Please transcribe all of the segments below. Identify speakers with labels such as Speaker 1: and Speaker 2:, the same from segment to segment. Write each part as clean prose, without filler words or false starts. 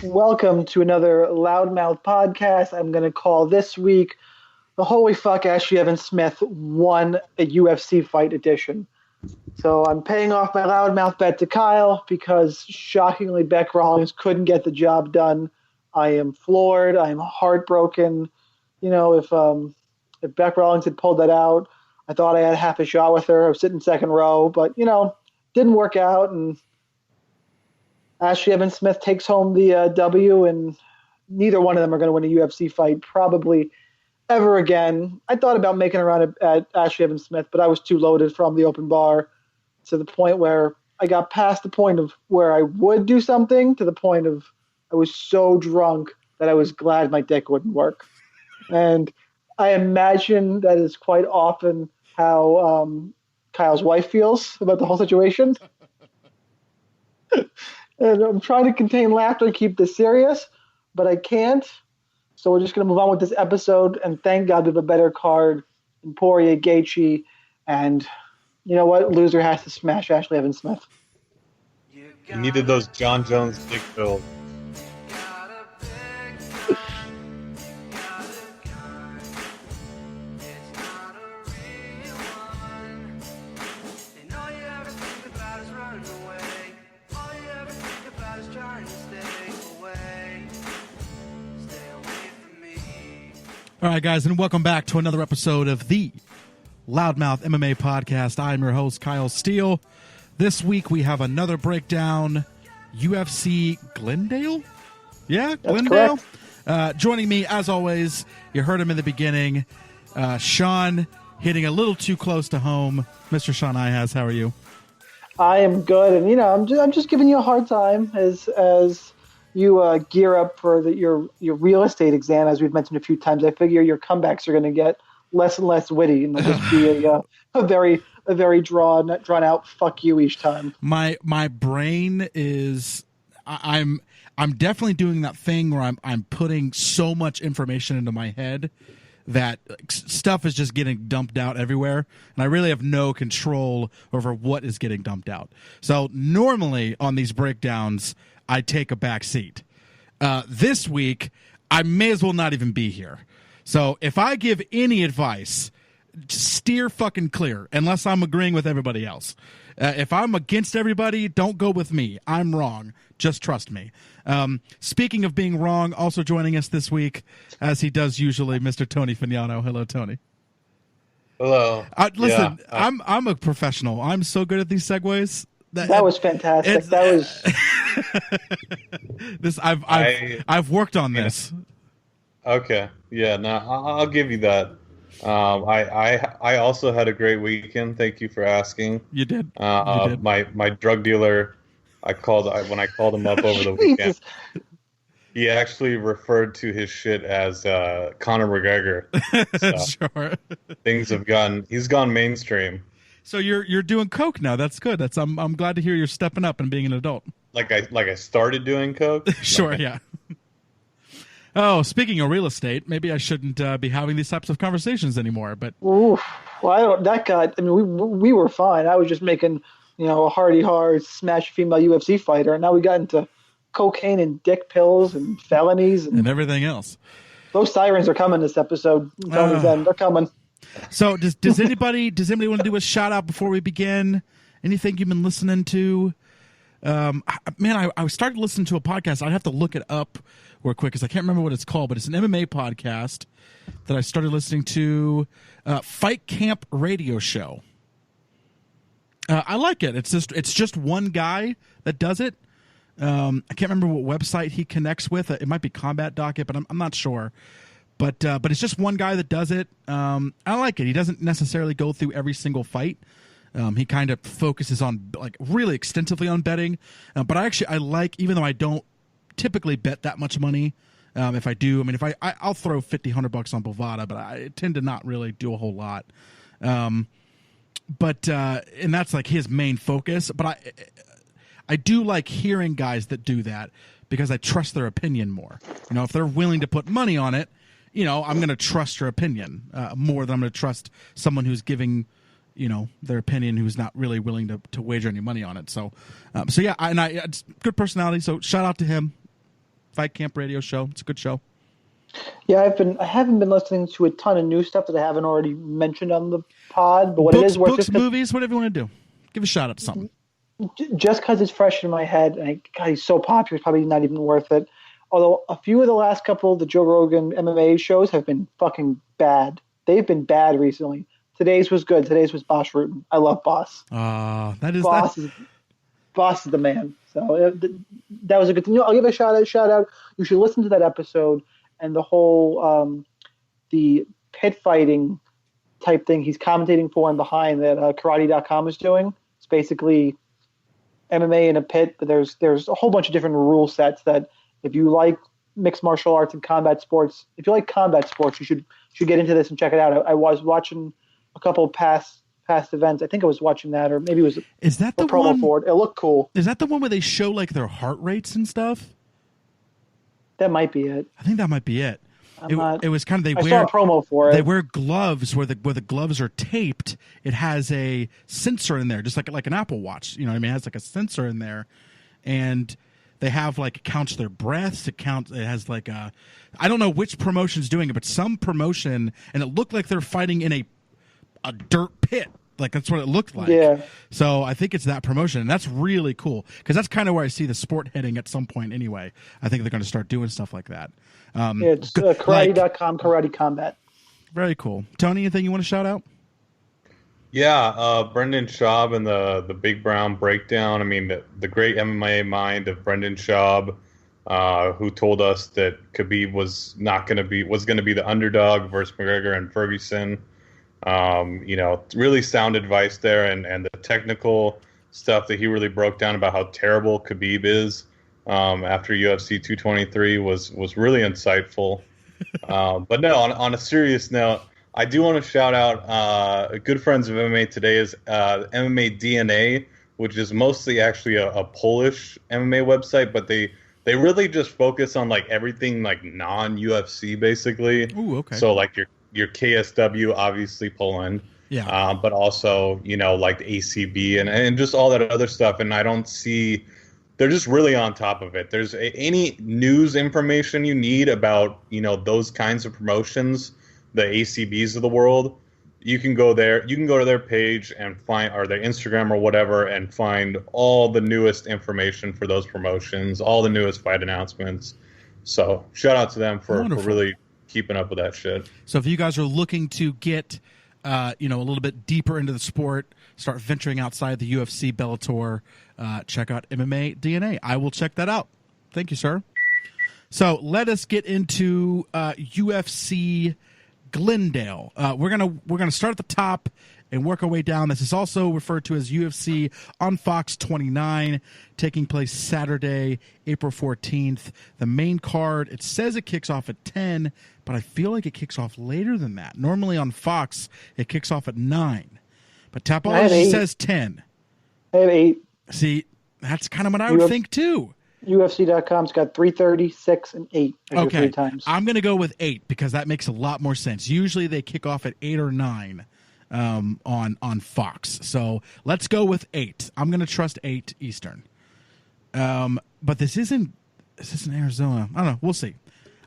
Speaker 1: Welcome to another LoudMouth podcast. I'm going to call this week the Holy Fuck Ashley Evans Smith won a UFC fight edition. So I'm paying off my LoudMouth bet to Kyle because shockingly Beck Rawlings couldn't get the job done. I am floored. I am heartbroken. You know, if Beck Rawlings had pulled that out, I thought I had half a shot with her. I was sitting second row, but, you know, didn't work out, and Ashley Evans Smith takes home the W, and neither one of them are going to win a UFC fight probably ever again. I thought about making a run at Ashley Evans Smith, but I was too loaded from the open bar to the point where I got past the point of where I would do something to the point of I was so drunk that I was glad my dick wouldn't work. And I imagine that is quite often how Kyle's wife feels about the whole situation. And I'm trying to contain laughter and keep this serious, but I can't. So we're just going to move on with this episode, and thank God we have a better card in Poirier, Gaethje, and you know what? Loser has to smash Ashley Evans Smith.
Speaker 2: You needed those John Jones dick pills.
Speaker 3: All right, guys, and welcome back to another episode of the LoudMouth MMA podcast. I'm your host, Kyle Steele. This week we have another breakdown, UFC Glendale? Yeah,
Speaker 1: That's
Speaker 3: Glendale. Joining me, as always, you heard him in the beginning, Sean, hitting a little too close to home. Mr. Sean Ihaz, how are you?
Speaker 1: I am good, and you know, I'm just giving you a hard time as you gear up for your real estate exam, as we've mentioned a few times. I figure your comebacks are going to get less and less witty, and they'll just be a very drawn out fuck you each time.
Speaker 3: My brain is I'm definitely doing that thing where I'm putting so much information into my head that stuff is just getting dumped out everywhere, and I really have no control over what is getting dumped out. So normally on these breakdowns, I take a back seat. This week, I may as well not even be here. So if I give any advice, steer fucking clear, unless I'm agreeing with everybody else. If I'm against everybody, don't go with me. I'm wrong. Just trust me. Speaking of being wrong, also joining us this week, as he does usually, Mr. Tony Fagnano. Hello, Tony.
Speaker 2: Hello.
Speaker 3: Listen, yeah, I'm a professional. I'm so good at these segues.
Speaker 1: That was fantastic. That was
Speaker 3: this. I've worked on this.
Speaker 2: Okay. Yeah. No, I'll give you that. I also had a great weekend. Thank you for asking.
Speaker 3: You did.
Speaker 2: You did. My drug dealer, when I called him up over the weekend. He actually referred to his shit as Conor McGregor. So
Speaker 3: sure.
Speaker 2: He's gone mainstream.
Speaker 3: So you're doing coke now. That's good. I'm glad to hear you're stepping up and being an adult.
Speaker 2: Like I started doing coke.
Speaker 3: Sure, yeah. Oh, speaking of real estate, maybe I shouldn't be having these types of conversations anymore. But
Speaker 1: oof, well, we were fine. I was just making a hard smash female UFC fighter, and now we got into cocaine and dick pills and felonies and
Speaker 3: everything else.
Speaker 1: Those sirens are coming this episode. They're coming.
Speaker 3: So does anybody want to do a shout out before we begin? Anything you've been listening to? I started listening to a podcast. I'd have to look it up real quick because I can't remember what it's called, but it's an MMA podcast that I started listening to. Fight Camp Radio Show. I like it. It's just one guy that does it. I can't remember what website he connects with. It might be Combat Docket, but I'm not sure. But it's just one guy that does it. I like it. He doesn't necessarily go through every single fight. He kind of focuses on really extensively on betting. But I like, even though I don't typically bet that much money, if I do, I'll throw $50-$100 on Bovada, but I tend to not really do a whole lot. And that's like his main focus. But I do like hearing guys that do that because I trust their opinion more. If they're willing to put money on it, I'm going to trust your opinion more than I'm going to trust someone who's giving, their opinion who's not really willing to wager any money on it. So yeah, it's good personality. So shout out to him. Fight Camp radio show. It's a good show.
Speaker 1: Yeah, I haven't been listening to a ton of new stuff that I haven't already mentioned on the pod. But what it is,
Speaker 3: books, movies, whatever you want to do. Give a shout out to something.
Speaker 1: Just because it's fresh in my head, and God, he's so popular, it's probably not even worth it. Although a few of the last couple of the Joe Rogan MMA shows have been fucking bad. They've been bad recently. Today's was good. Today's was Boss Rutan. I love Boss.
Speaker 3: That is
Speaker 1: Boss
Speaker 3: that.
Speaker 1: Boss is the man. So that was a good thing. I'll give a shout out. You should listen to that episode and the whole the pit fighting type thing he's commentating for and behind that karate.com is doing. It's basically MMA in a pit, but there's a whole bunch of different rule sets that if you like mixed martial arts and combat sports, if you like combat sports, you should get into this and check it out. I was watching a couple of past events. I think I was watching that, or maybe it was
Speaker 3: the
Speaker 1: promo
Speaker 3: one
Speaker 1: for it. It looked cool.
Speaker 3: Is that the one where they show like their heart rates and stuff?
Speaker 1: That might be it.
Speaker 3: I think that might be it. It was kind of
Speaker 1: I saw a promo for it.
Speaker 3: They wear gloves where the gloves are taped. It has a sensor in there, just like an Apple Watch. You know what I mean? It has like a sensor in there, and they have like it counts their breaths. It has like I don't know which promotion's doing it, but some promotion, and it looked like they're fighting in a dirt pit. Like that's what it looked like.
Speaker 1: Yeah.
Speaker 3: So I think it's that promotion, and that's really cool because that's kind of where I see the sport heading at some point. Anyway, I think they're going to start doing stuff like that.
Speaker 1: It's karate.com, Karate Combat.
Speaker 3: Very cool. Tony, anything you want to shout out?
Speaker 2: Yeah, Brendan Schaub and the Big Brown Breakdown. I mean, the great MMA mind of Brendan Schaub, who told us that Khabib was going to be the underdog versus McGregor and Ferguson. Really sound advice there, and the technical stuff that he really broke down about how terrible Khabib is after UFC 223 was really insightful. But no, on a serious note, I do want to shout out good friends of MMA today is MMA DNA, which is mostly actually a Polish MMA website, but they really just focus on like everything like non-UFC basically.
Speaker 3: Ooh, okay.
Speaker 2: So like your KSW, obviously Poland.
Speaker 3: Yeah.
Speaker 2: But also, like the ACB and just all that other stuff. And I don't see, they're just really on top of it. There's any news information you need about, those kinds of promotions, the ACBs of the world, you can go there. You can go to their page and find, or their Instagram or whatever, and find all the newest information for those promotions, all the newest fight announcements. So shout out to them for really keeping up with that shit.
Speaker 3: So if you guys are looking to get a little bit deeper into the sport, start venturing outside the UFC, Bellator, check out MMA DNA. I will check that out. Thank you, sir. So let us get into UFC Glendale. We're gonna start at the top and work our way down. This is also referred to as UFC on Fox 29, taking place Saturday, April 14th. The main card, it says it kicks off at 10, but I feel like it kicks off later than that. Normally on Fox, it kicks off at 9. But Tapology says 10.
Speaker 1: I have 8.
Speaker 3: See, that's kind of what I would think too.
Speaker 1: UFC.com's got 3:30, 6, and 8.
Speaker 3: Okay,
Speaker 1: 3 times.
Speaker 3: I'm going to go with 8 because that makes a lot more sense. Usually they kick off at 8 or 9 on Fox. So let's go with 8. I'm going to trust 8 Eastern. But this isn't Arizona. I don't know. We'll see.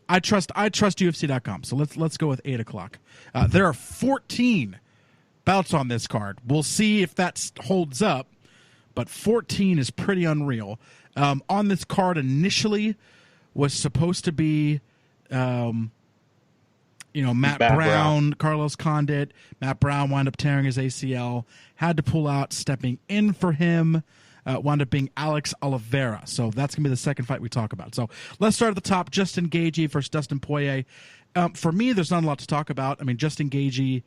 Speaker 3: I trust UFC.com. So let's go with 8 o'clock. There are 14 bouts on this card. We'll see if that holds up. But 14 is pretty unreal. On this card initially was supposed to be, Matt Brown, Carlos Condit. Matt Brown wound up tearing his ACL, had to pull out. Stepping in for him wound up being Alex Oliveira. So that's going to be the second fight we talk about. So let's start at the top. Justin Gaethje versus Dustin Poirier. For me, there's not a lot to talk about. I mean, Justin Gaethje,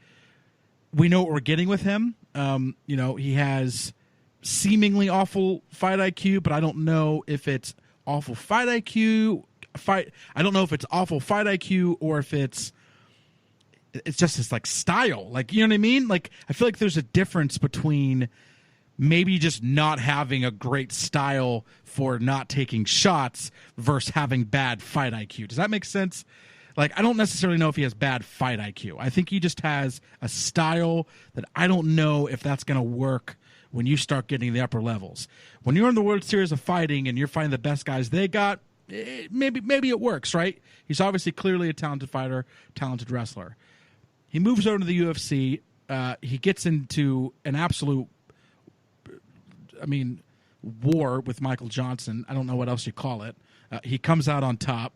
Speaker 3: we know what we're getting with him. He has seemingly awful fight IQ, but I don't know if it's awful fight IQ. I don't know if it's awful fight IQ or if it's just his like style. Like, you know what I mean? Like, I feel like there's a difference between maybe just not having a great style for not taking shots versus having bad fight IQ. Does that make sense? Like, I don't necessarily know if he has bad fight IQ. I think he just has a style that I don't know if that's going to work when you start getting the upper levels. When you're in the World Series of Fighting and you're fighting the best guys they got, maybe it works, right? He's obviously clearly a talented fighter, talented wrestler. He moves over to the UFC. He gets into an absolute, war with Michael Johnson. I don't know what else you call it. He comes out on top,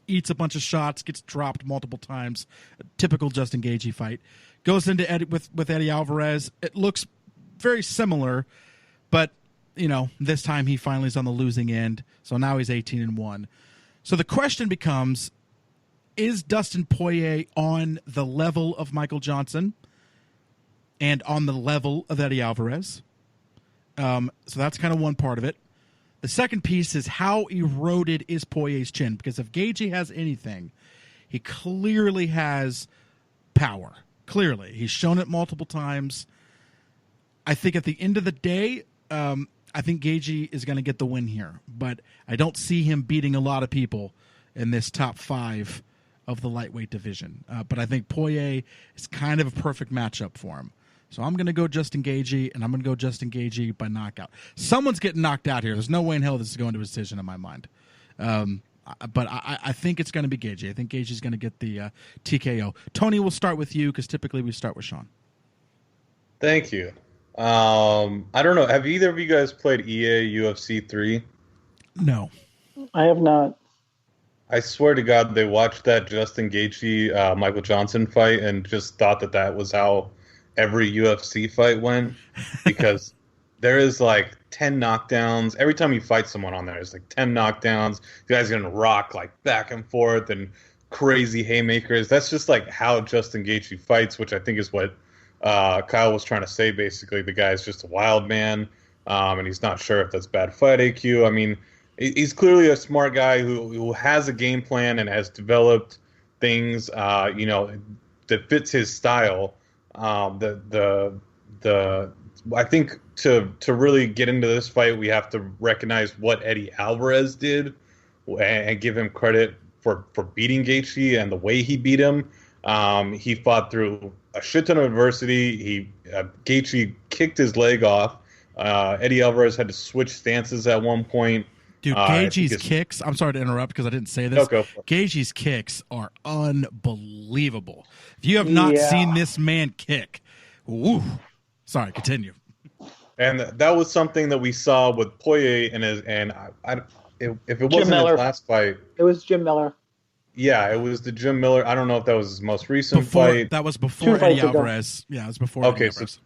Speaker 3: eats a bunch of shots, gets dropped multiple times. A typical Justin Gaethje fight. Goes into Eddie with Eddie Alvarez. It looks very similar, but this time he finally is on the losing end. So now he's 18-1. So the question becomes: is Dustin Poirier on the level of Michael Johnson and on the level of Eddie Alvarez? So that's kind of one part of it. The second piece is how eroded is Poirier's chin? Because if Gaethje has anything, he clearly has power. Clearly. He's shown it multiple times. I think at the end of the day, I think Gaethje is going to get the win here. But I don't see him beating a lot of people in this top 5 of the lightweight division. But I think Poirier is kind of a perfect matchup for him. So I'm going to go Justin Gaethje, and I'm going to go Justin Gaethje by knockout. Someone's getting knocked out here. There's no way in hell this is going to a decision in my mind. But I think it's going to be Gaethje. I think Gaethje's going to get the TKO. Tony, we'll start with you because typically we start with Sean.
Speaker 2: Thank you. I don't know. Have either of you guys played EA UFC 3?
Speaker 3: No.
Speaker 1: I have not.
Speaker 2: I swear to God, they watched that Justin Gaethje Michael Johnson fight and just thought that was how every UFC fight went, because there is like 10 knockdowns. Every time you fight someone on there, there's like 10 knockdowns. The guy's going to rock like back and forth and crazy haymakers. That's just like how Justin Gaethje fights, which I think is what Kyle was trying to say. Basically, the guy's just a wild man, and he's not sure if that's bad fight IQ. I mean, he's clearly a smart guy who has a game plan and has developed things, that fits his style. I think to really get into this fight, we have to recognize what Eddie Alvarez did and give him credit for beating Gaethje and the way he beat him. He fought through a shit ton of adversity. Gaethje kicked his leg off. Eddie Alvarez had to switch stances at one point.
Speaker 3: Dude, Gaethje's kicks, I'm sorry to interrupt because I didn't say this.
Speaker 2: No,
Speaker 3: Gaethje's kicks are unbelievable. If you have not seen this man kick, woo. Sorry, continue.
Speaker 2: And that was something that we saw with Poirier if it wasn't his last fight.
Speaker 1: It was Jim Miller.
Speaker 2: Yeah, it was the Jim Miller. I don't know if that was his most recent fight.
Speaker 3: That was before Eddie Alvarez. Yeah, it was before Eddie Alvarez.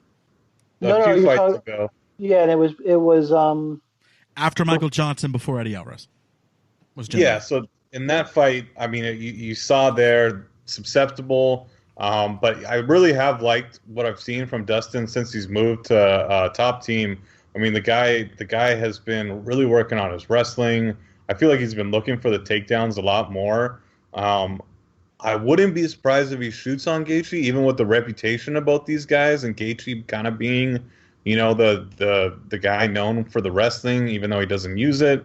Speaker 2: A few fights ago.
Speaker 1: Yeah, and it was
Speaker 3: after Michael Johnson, before Eddie Alvarez. Was Jim
Speaker 2: Yeah,
Speaker 3: Miller.
Speaker 2: so in that fight, I mean, you saw there susceptible, but I really have liked what I've seen from Dustin since he's moved to Top Team. I mean, the guy has been really working on his wrestling. I feel like he's been looking for the takedowns a lot more. I wouldn't be surprised if he shoots on Gaethje, even with the reputation of both these guys, and Gaethje kind of being, the guy known for the wrestling, even though he doesn't use it.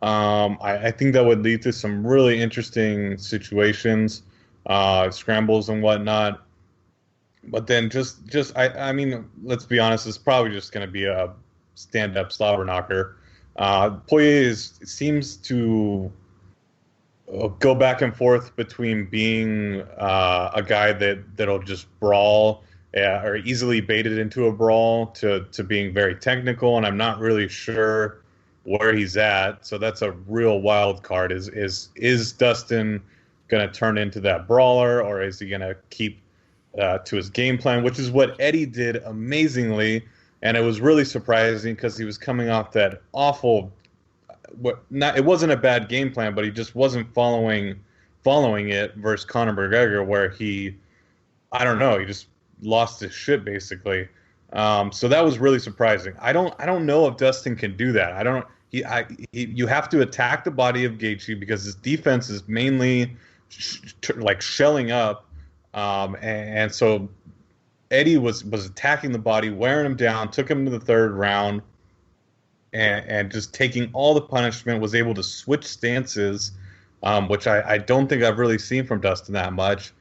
Speaker 2: I think that would lead to some really interesting situations, scrambles and whatnot. But then I mean, let's be honest, it's probably just going to be a stand-up slobber knocker. Poirier seems to go back and forth between being a guy that'll just brawl or easily baited into a brawl to being very technical, and I'm not really sure where he's at. So that's a real wild card. Is Dustin going to turn into that brawler, or is he going to keep to his game plan, which is what Eddie did amazingly, and it was really surprising because he was coming off that awful. It wasn't a bad game plan, but he just wasn't following it versus Conor McGregor, where he just lost his shit basically. So that was really surprising. I don't know if Dustin can do that. You have to attack the body of Gaethje because his defense is mainly like shelling up, and so Eddie was attacking the body, wearing him down, took him to the third round. And just taking all the punishment, was able to switch stances, which I don't think I've really seen from Dustin that much.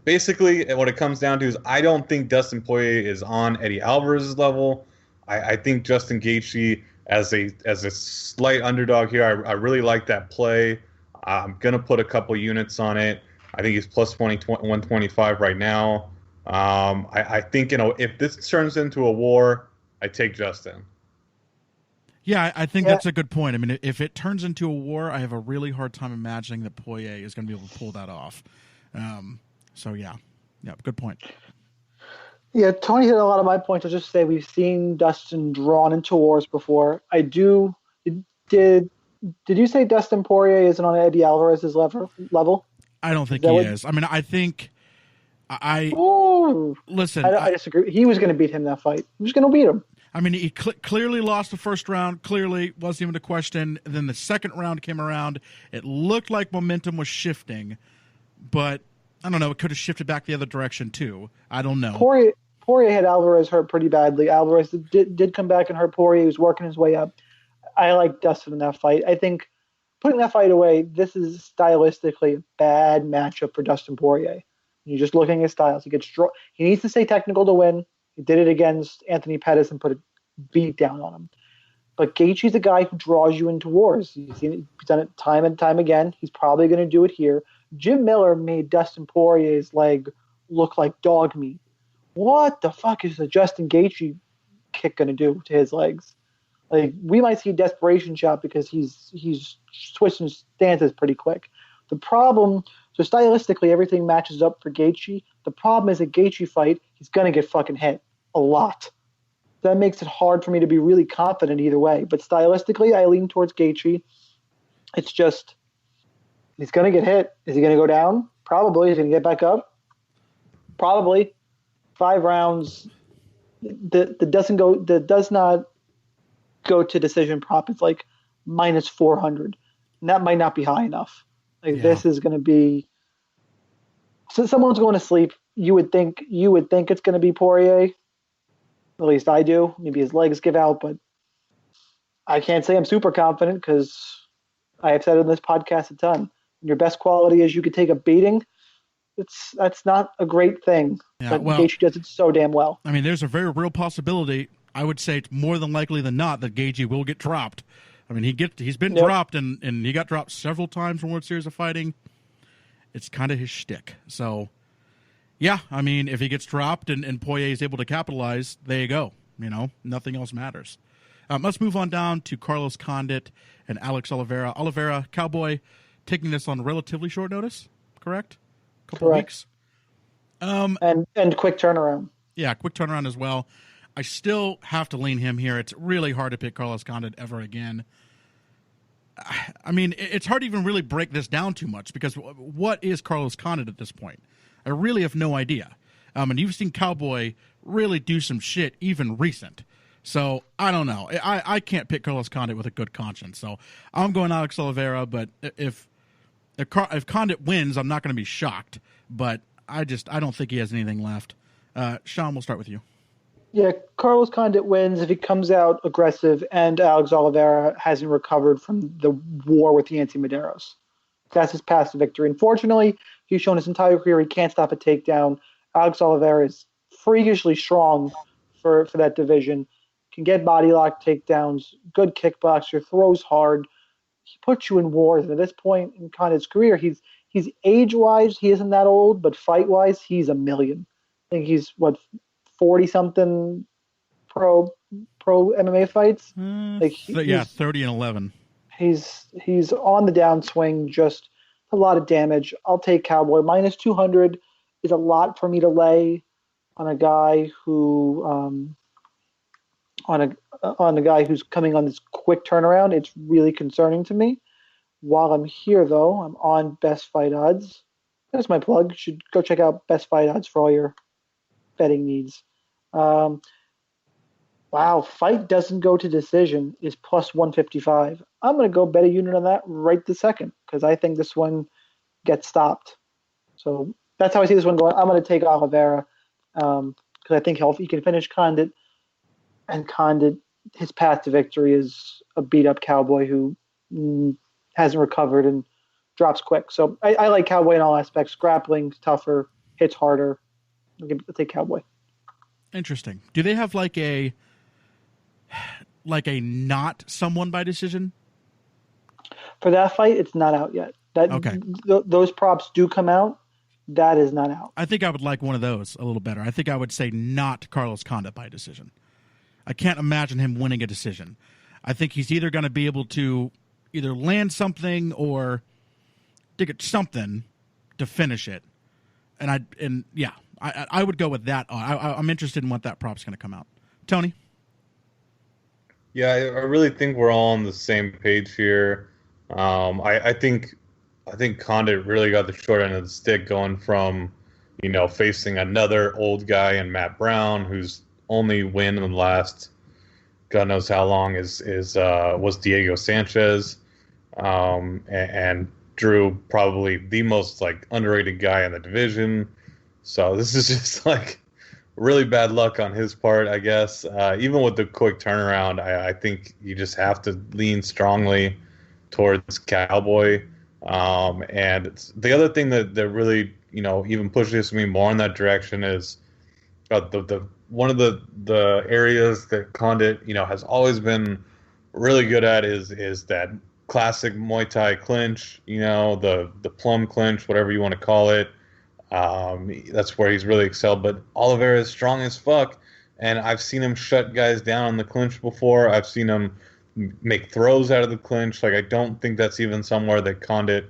Speaker 2: Basically, what it comes down to is I don't think Dustin Poirier is on Eddie Alvarez's level. I think Justin Gaethje, as a slight underdog here. I really like that play. I'm gonna put a couple units on it. I think he's plus 125 right now. I think if this turns into a war, I take Justin.
Speaker 3: Yeah, I think that's a good point. I mean, if it turns into a war, I have a really hard time imagining that Poirier is going to be able to pull that off. So yeah, good point.
Speaker 1: Yeah, Tony hit a lot of my points. I'll just say we've seen Dustin drawn into wars before. Did you say Dustin Poirier isn't on Eddie Alvarez's level?
Speaker 3: I don't think he is. I mean, I think listen.
Speaker 1: I disagree. He was going to beat him that fight. He was going to beat him.
Speaker 3: I mean, he clearly lost the first round. Clearly wasn't even a question. And then the second round came around. It looked like momentum was shifting, but I don't know. It could have shifted back the other direction too. I don't know.
Speaker 1: Poirier had Alvarez hurt pretty badly. Alvarez did come back and hurt Poirier. He was working his way up. I like Dustin in that fight. I think putting that fight away, this is stylistically a bad matchup for Dustin Poirier. You're just looking at styles. He needs to stay technical to win. He did it against Anthony Pettis and put a beat down on him. But Gaethje's a guy who draws you into wars. He's done it time and time again. He's probably going to do it here. Jim Miller made Dustin Poirier's leg look like dog meat. What the fuck is the Justin Gaethje kick going to do to his legs? Like, we might see a desperation shot because he's switching stances pretty quick. The problem, so stylistically, everything matches up for Gaethje. The problem is a Gaethje fight, he's going to get fucking hit a lot. That makes it hard for me to be really confident either way. But stylistically, I lean towards Gaethje. It's just, he's going to get hit. Is he going to go down? Probably. Is he going to get back up? Probably. 5 rounds. That does not go to decision prop. It's like minus 400. And that might not be high enough. This is going to be. So someone's going to sleep. You would think it's going to be Poirier. At least I do. Maybe his legs give out, but I can't say I'm super confident because I have said in this podcast a ton. When your best quality is you could take a beating. That's not a great thing. Yeah, but Gaethje does it so damn well.
Speaker 3: I mean, there's a very real possibility. I would say it's more than likely than not that Gaethje will get dropped. I mean, he's been dropped, and he got dropped several times in World Series of Fighting. It's kind of his shtick. So, yeah, I mean, if he gets dropped and Poirier is able to capitalize, there you go. Nothing else matters. Let's move on down to Carlos Condit and Alex Oliveira. Oliveira, Cowboy, taking this on relatively short notice, correct? Couple weeks.
Speaker 1: And quick turnaround.
Speaker 3: Yeah, quick turnaround as well. I still have to lean him here. It's really hard to pick Carlos Condit ever again. I mean, it's hard to even really break this down too much because what is Carlos Condit at this point? I really have no idea. And you've seen Cowboy really do some shit, even recent. So I don't know. I can't pick Carlos Condit with a good conscience. So I'm going Alex Oliveira. But if Condit wins, I'm not going to be shocked. But I don't think he has anything left. Sean, we'll start with you.
Speaker 1: Yeah, Carlos Condit wins if he comes out aggressive and Alex Oliveira hasn't recovered from the war with Yancy Medeiros. That's his path to victory. Unfortunately, he's shown his entire career he can't stop a takedown. Alex Oliveira is freakishly strong for that division. Can get body lock takedowns, good kickboxer, throws hard. He puts you in wars. And at this point in Condit's career, he's age-wise, he isn't that old, but fight-wise, he's a million. I think he's, 40-something pro MMA fights?
Speaker 3: 30 and 11.
Speaker 1: He's on the downswing, just a lot of damage. I'll take Cowboy. Minus 200 is a lot for me to lay on a guy who on a guy who's coming on this quick turnaround. It's really concerning to me. While I'm here, though, I'm on Best Fight Odds. That's my plug. You should go check out Best Fight Odds for all your betting needs. Wow, fight doesn't go to decision is plus 155. I'm going to go bet a unit on that right this second because I think this one gets stopped. So that's how I see this one going. I'm going to take Oliveira because I think he can finish Condit. And Condit, his path to victory is a beat-up Cowboy who hasn't recovered and drops quick. So I like Cowboy in all aspects. Grappling, tougher, hits harder. I'll take Cowboy.
Speaker 3: Interesting. Do they have like like a not someone by decision?
Speaker 1: For that fight, it's not out yet.
Speaker 3: Okay.
Speaker 1: Those props do come out. That is not out.
Speaker 3: I think I would like one of those a little better. I think I would say not Carlos Condit by decision. I can't imagine him winning a decision. I think he's either going to be able to either land something or dig at something to finish it. And I would go with that. I'm interested in what that prop's going to come out. Tony?
Speaker 2: Yeah, I really think we're all on the same page here. I think Condit really got the short end of the stick going from, facing another old guy in Matt Brown, whose only win in the last God knows how long was Diego Sanchez, and Drew, probably the most underrated guy in the division. So this is just really bad luck on his part, I guess. Even with the quick turnaround, I think you just have to lean strongly towards Cowboy. And the other thing that really, even pushes me more in that direction is the one of the areas that Condit, has always been really good at is that classic Muay Thai clinch, the plum clinch, whatever you want to call it. That's where he's really excelled. But Oliveira is strong as fuck, and I've seen him shut guys down on the clinch before. I've seen him make throws out of the clinch. I don't think that's even somewhere that Condit,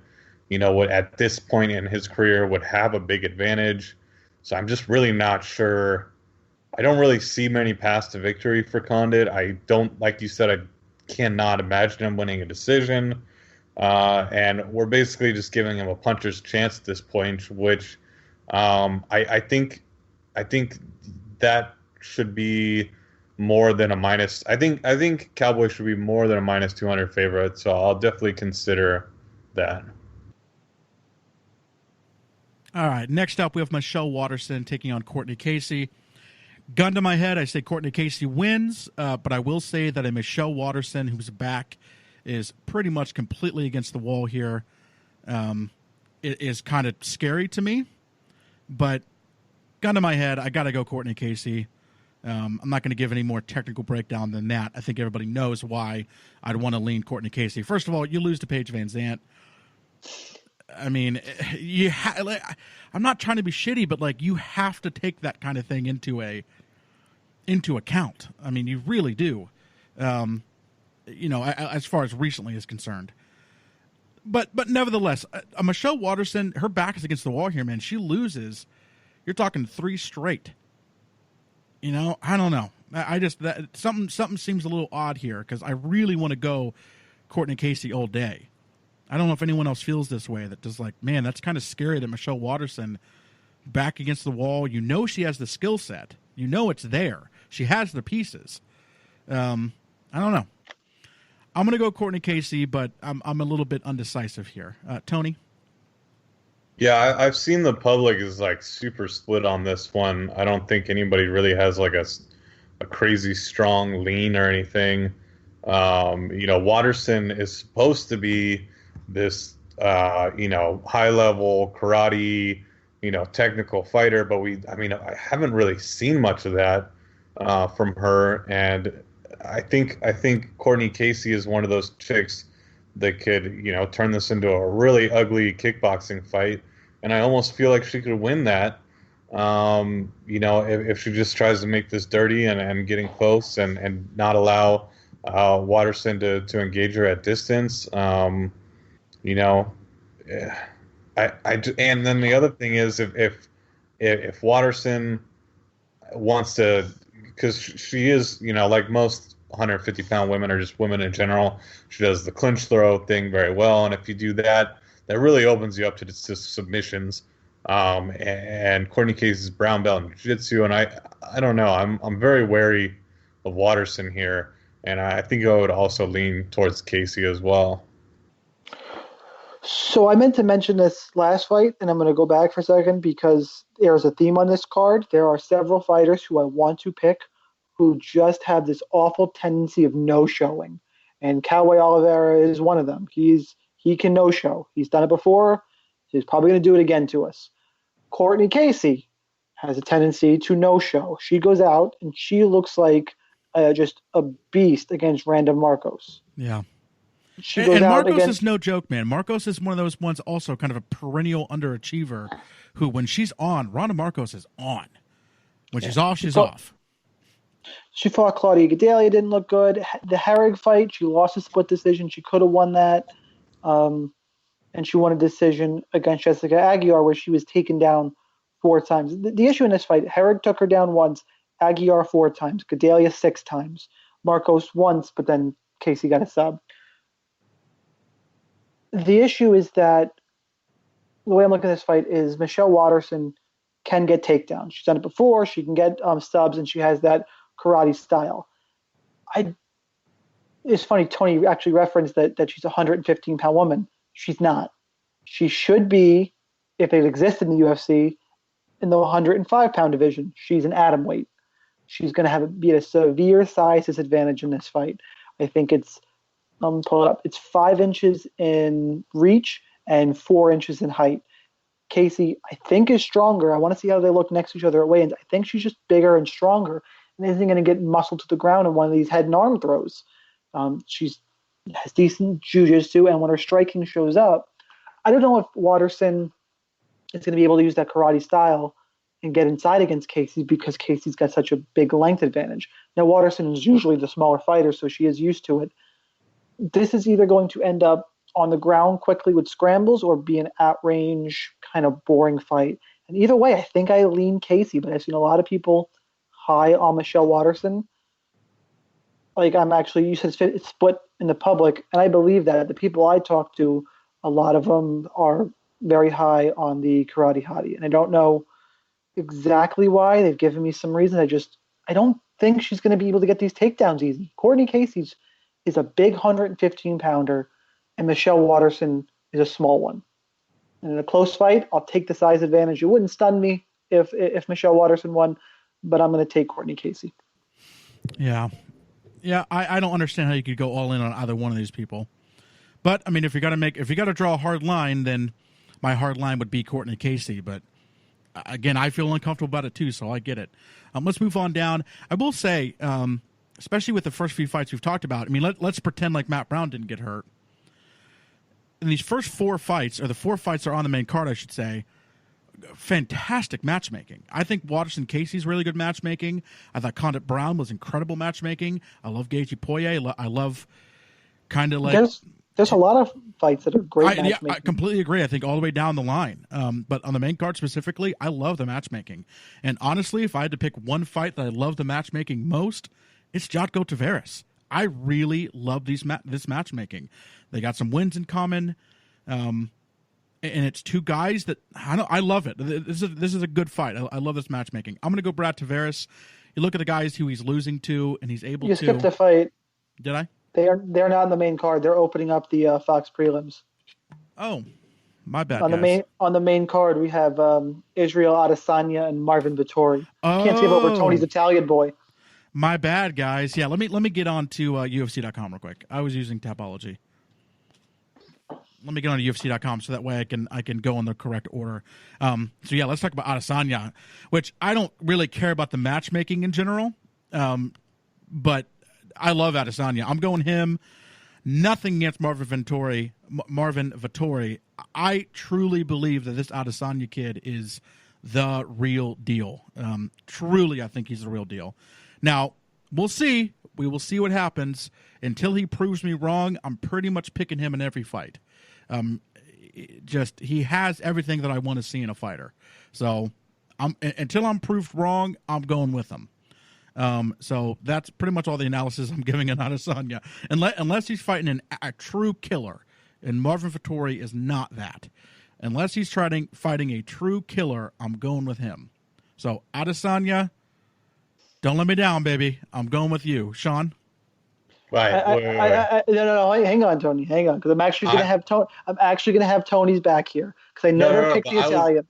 Speaker 2: would at this point in his career would have a big advantage. So I'm just really not sure. I don't really see many paths to victory for Condit. I don't, like you said, I cannot imagine him winning a decision. And we're basically just giving him a puncher's chance at this point, which I think that should be more than a minus. I think Cowboy should be more than a minus 200 favorite. So I'll definitely consider that.
Speaker 3: All right. Next up, we have Michelle Waterson taking on Courtney Casey. Gun to my head, I say Courtney Casey wins, but I will say that a Michelle Waterson who's back is pretty much completely against the wall here. It is kind of scary to me, but gun to my head, I got to go Courtney Casey. I'm not going to give any more technical breakdown than that. I think everybody knows why I'd want to lean Courtney Casey. First of all, you lose to Paige Van Zandt. I mean, I'm not trying to be shitty, but you have to take that kind of thing into account. I mean, you really do. As far as recently is concerned. But nevertheless, a Michelle Waterson, her back is against the wall here, man. She loses. You're talking 3 straight. I don't know. Something seems a little odd here because I really want to go Courtney Casey all day. I don't know if anyone else feels this way, that just man, that's kind of scary that Michelle Waterson back against the wall. She has the skill set. It's there. She has the pieces. I don't know. I'm going to go Courtney Casey, but I'm a little bit undecisive here. Tony?
Speaker 2: Yeah, I've seen the public is super split on this one. I don't think anybody really has a crazy strong lean or anything. Waterson is supposed to be this, high level karate, technical fighter, but I haven't really seen much of that from her. And I think Courtney Casey is one of those chicks that could, turn this into a really ugly kickboxing fight. And I almost feel like she could win that, if she just tries to make this dirty and getting close and not allow Waterson to engage her at distance. And then the other thing is if Waterson wants to, because she is, like most 150-pound women or just women in general, she does the clinch throw thing very well. And if you do that, that really opens you up to submissions. And Courtney Casey's brown belt in jiu-jitsu, and I don't know. I'm very wary of Waterson here, and I think I would also lean towards Casey as well.
Speaker 1: So I meant to mention this last fight, and I'm going to go back for a second because there's a theme on this card. There are several fighters who I want to pick who just have this awful tendency of no-showing, and Cowboy Oliveira is one of them. He can no-show. He's done it before. He's probably going to do it again to us. Courtney Casey has a tendency to no-show. She goes out and she looks like just a beast against Randa Marcos.
Speaker 3: Yeah.
Speaker 1: She goes
Speaker 3: and
Speaker 1: out
Speaker 3: Marcos
Speaker 1: against.
Speaker 3: is no joke, man. Marcos is one of those ones, also kind of a perennial underachiever, who when she's on, Ronda Marcos is on. When she's off, she's off.
Speaker 1: She fought Claudia Gadelha, didn't look good. The Herrig fight, she lost a split decision. She could have won that. And she won a decision against Jessica Aguiar where she was taken down 4 times. The issue in this fight, Herrig took her down once, Aguiar 4 times, Gadelha 6 times, Marcos once, but then Casey got a sub. The issue is that the way I'm looking at this fight is Michelle Waterson can get takedowns. She's done it before. She can get subs, and she has that karate style. It's funny, Tony actually referenced that she's a 115-pound woman. She's not. She should be, if it existed in the UFC, in the 105-pound division. She's an atom weight. She's going to be at a severe size disadvantage in this fight. I think it's, pull it up. It's 5 inches in reach and 4 inches in height. Casey, I think, is stronger. I want to see how they look next to each other at weigh-ins. I think she's just bigger and stronger and isn't going to get muscled to the ground in one of these head and arm throws. She has decent jiu-jitsu, and when her striking shows up, I don't know if Waterson is going to be able to use that karate style and get inside against Casey because Casey's got such a big length advantage. Now, Waterson is usually the smaller fighter, so she is used to it. This is either going to end up on the ground quickly with scrambles or be an at-range kind of boring fight. And either way, I think I lean Casey, but I've seen a lot of people high on Michelle Waterson. Like, you said it's split in the public, and I believe that. The people I talk to, a lot of them are very high on the karate hottie, and I don't know exactly why. They've given me some reasons. I don't think she's going to be able to get these takedowns easy. Courtney Casey is a big 115-pounder, and Michelle Waterson is a small one. And in a close fight, I'll take the size advantage. It wouldn't stun me if Michelle Waterson won, but I'm going to take Courtney Casey.
Speaker 3: Yeah. Yeah, I don't understand how you could go all in on either one of these people. But I mean, if you got to draw a hard line, then my hard line would be Courtney Casey. But again, I feel uncomfortable about it too, so I get it. Let's move on down. I will say, especially with the first few fights we've talked about. I mean, let's pretend like Matt Brown didn't get hurt. In these first 4 fights, or the 4 fights are on the main card, I should say. Fantastic matchmaking. I think Waterson Casey's really good matchmaking. I thought Condit Brown was incredible matchmaking. I love Gaethje Poirier. I love kind of like
Speaker 1: there's a lot of fights that are great matchmaking.
Speaker 3: Yeah, I completely agree. I think all the way down the line. But on the main card specifically, I love the matchmaking. And honestly, if I had to pick one fight that I love the matchmaking most, it's Jotko Tavares. I really love this matchmaking. They got some wins in common. And it's 2 guys that I love it. This is a good fight. I love this matchmaking. I'm going to go Brad Tavares. You look at the guys who he's losing to, and he's able to.
Speaker 1: You skipped a fight.
Speaker 3: Did I?
Speaker 1: They're not on the main card. They're opening up the Fox prelims.
Speaker 3: Oh, my bad.
Speaker 1: On the main card, we have Israel Adesanya and Marvin Vettori. Can't skip over Tony's Italian boy.
Speaker 3: My bad, guys. Yeah, let me get on to UFC.com real quick. I was using Tapology. Let me get on to UFC.com so that way I can go in the correct order. So yeah, let's talk about Adesanya, which I don't really care about the matchmaking in general, but I love Adesanya. I'm going him. Nothing against Marvin Vettori. I truly believe that this Adesanya kid is the real deal. Truly, I think he's the real deal. Now, we'll see. We will see what happens. Until he proves me wrong, I'm pretty much picking him in every fight. He has everything that I want to see in a fighter. So until I'm proved wrong, I'm going with him. So that's pretty much all the analysis I'm giving on Adesanya. Unless he's fighting a true killer, and Marvin Vettori is not that. Unless he's fighting a true killer, I'm going with him. So Adesanya, don't let me down, baby. I'm going with you, Sean.
Speaker 2: Right.
Speaker 1: No. Hang on, Tony. Hang on, because I'm actually going to have Tony. I'm actually going to have Tony's back here because I never picked the Italian.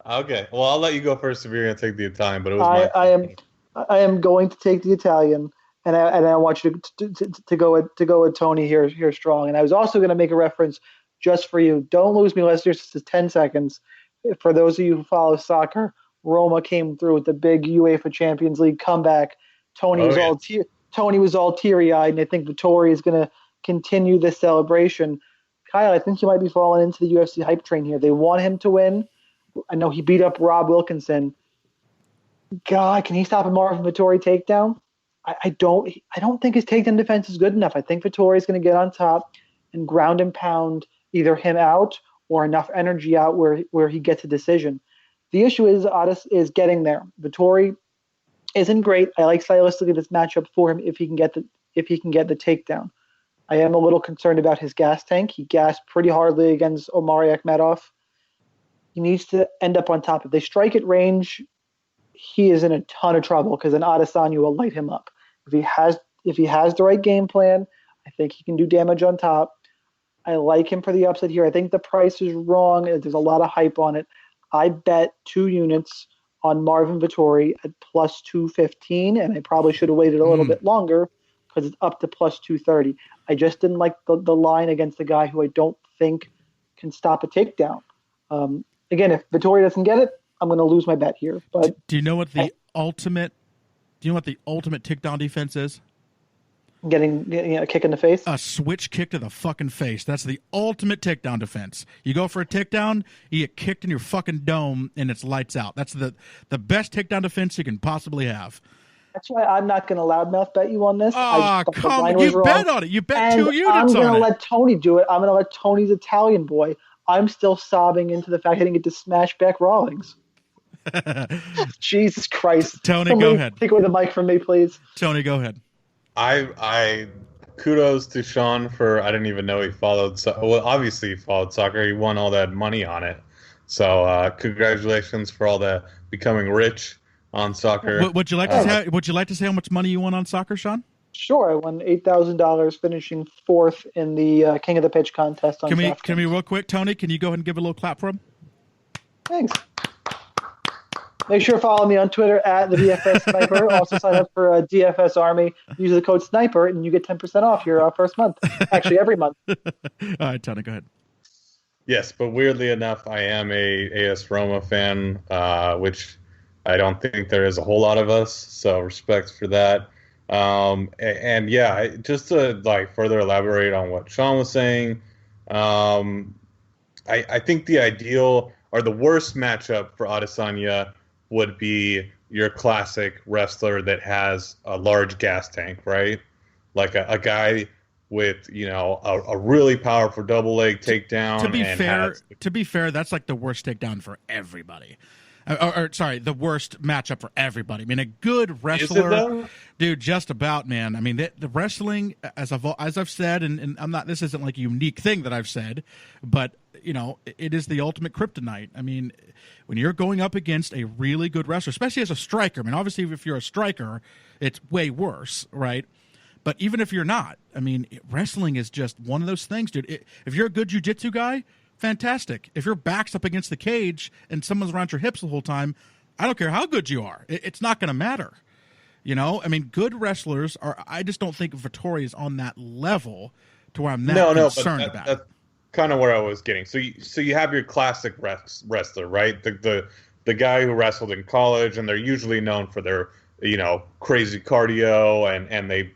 Speaker 2: Okay. Well, I'll let you go first if you're going to take the Italian, but it was
Speaker 1: I am going to take the Italian, and I want you to go with Tony here strong. And I was also going to make a reference just for you. Don't lose me, listeners. This is 10 seconds. For those of you who follow soccer, Roma came through with the big UEFA Champions League comeback Tony was all teary-eyed, and I think Vettori is going to continue this celebration. Kyle, I think you might be falling into the UFC hype train here. They want him to win. I know he beat up Rob Wilkinson. God, can he stop a Marvin Vettori takedown? I don't think his takedown defense is good enough. I think Vettori is going to get on top and ground and pound either him out or enough energy out where he gets a decision. The issue is Otis is getting there. Vettori isn't great. I like stylistically this matchup for him if he can get the takedown. I am a little concerned about his gas tank. He gassed pretty hardly against Omari Akhmedov. He needs to end up on top. If they strike at range, he is in a ton of trouble because then Adesanya will light him up. If he has the right game plan, I think he can do damage on top. I like him for the upset here. I think the price is wrong. There's a lot of hype on it. I bet 2 units on Marvin Vettori at plus 215, and I probably should have waited a little bit longer because it's up to plus 230. I just didn't like the line against the guy who I don't think can stop a takedown. Again, if Vettori doesn't get it, I'm going to lose my bet here. But
Speaker 3: do you know what the ultimate takedown defense is?
Speaker 1: Getting a kick in the face?
Speaker 3: A switch kick to the fucking face. That's the ultimate takedown defense. You go for a takedown, you get kicked in your fucking dome, and it's lights out. That's the best takedown defense you can possibly have.
Speaker 1: That's why I'm not going to loudmouth bet you on this.
Speaker 3: Come on. You bet on it. You bet 2 units on it.
Speaker 1: I'm going to let Tony do it. I'm going to let Tony's Italian boy. I'm still sobbing into the fact I didn't get to smash Beck Rawlings. Jesus Christ.
Speaker 3: Tony, go ahead.
Speaker 1: Take away the mic from me, please.
Speaker 3: Tony, go ahead.
Speaker 2: I kudos to Sean for, I didn't even know he followed. Obviously he followed soccer. He won all that money on it. So congratulations for all the becoming rich on soccer.
Speaker 3: Would you like to say how much money you won on soccer, Sean?
Speaker 1: Sure, I won $8,000, finishing 4th in the King of the Pitch contest. Can
Speaker 3: we real quick, Tony? Can you go ahead and give a little clap for him?
Speaker 1: Thanks. Make sure to follow me on Twitter at the DFS Sniper. Also sign up for DFS Army. Use the code Sniper, and you get 10% off your first month. Actually, every month.
Speaker 3: All right, Tony, go ahead.
Speaker 2: Yes, but weirdly enough, I am a AS Roma fan, which I don't think there is a whole lot of us. So respect for that. And yeah, just to further elaborate on what Sean was saying, I think the ideal or the worst matchup for Adesanya would be your classic wrestler that has a large gas tank, right? Like a guy with, a really powerful double leg takedown.
Speaker 3: To be fair, that's like the worst takedown for everybody. The worst matchup for everybody. I mean, a good wrestler, dude, just about, man. I mean, the wrestling, as I've said, and I'm not. This isn't like a unique thing that I've said, but it is the ultimate kryptonite. I mean, when you're going up against a really good wrestler, especially as a striker. I mean, obviously, if you're a striker, it's way worse, right? But even if you're not, I mean, wrestling is just one of those things, dude. If you're a good jiu-jitsu guy, fantastic. If your back's up against the cage and someone's around your hips the whole time, I don't care how good you are. It's not going to matter. I mean, good wrestlers are. I just don't think Vettori is on that level to where I'm that concerned about.
Speaker 2: That's kind of where I was getting. So you have your classic wrestler, right? The guy who wrestled in college, and they're usually known for their crazy cardio, and they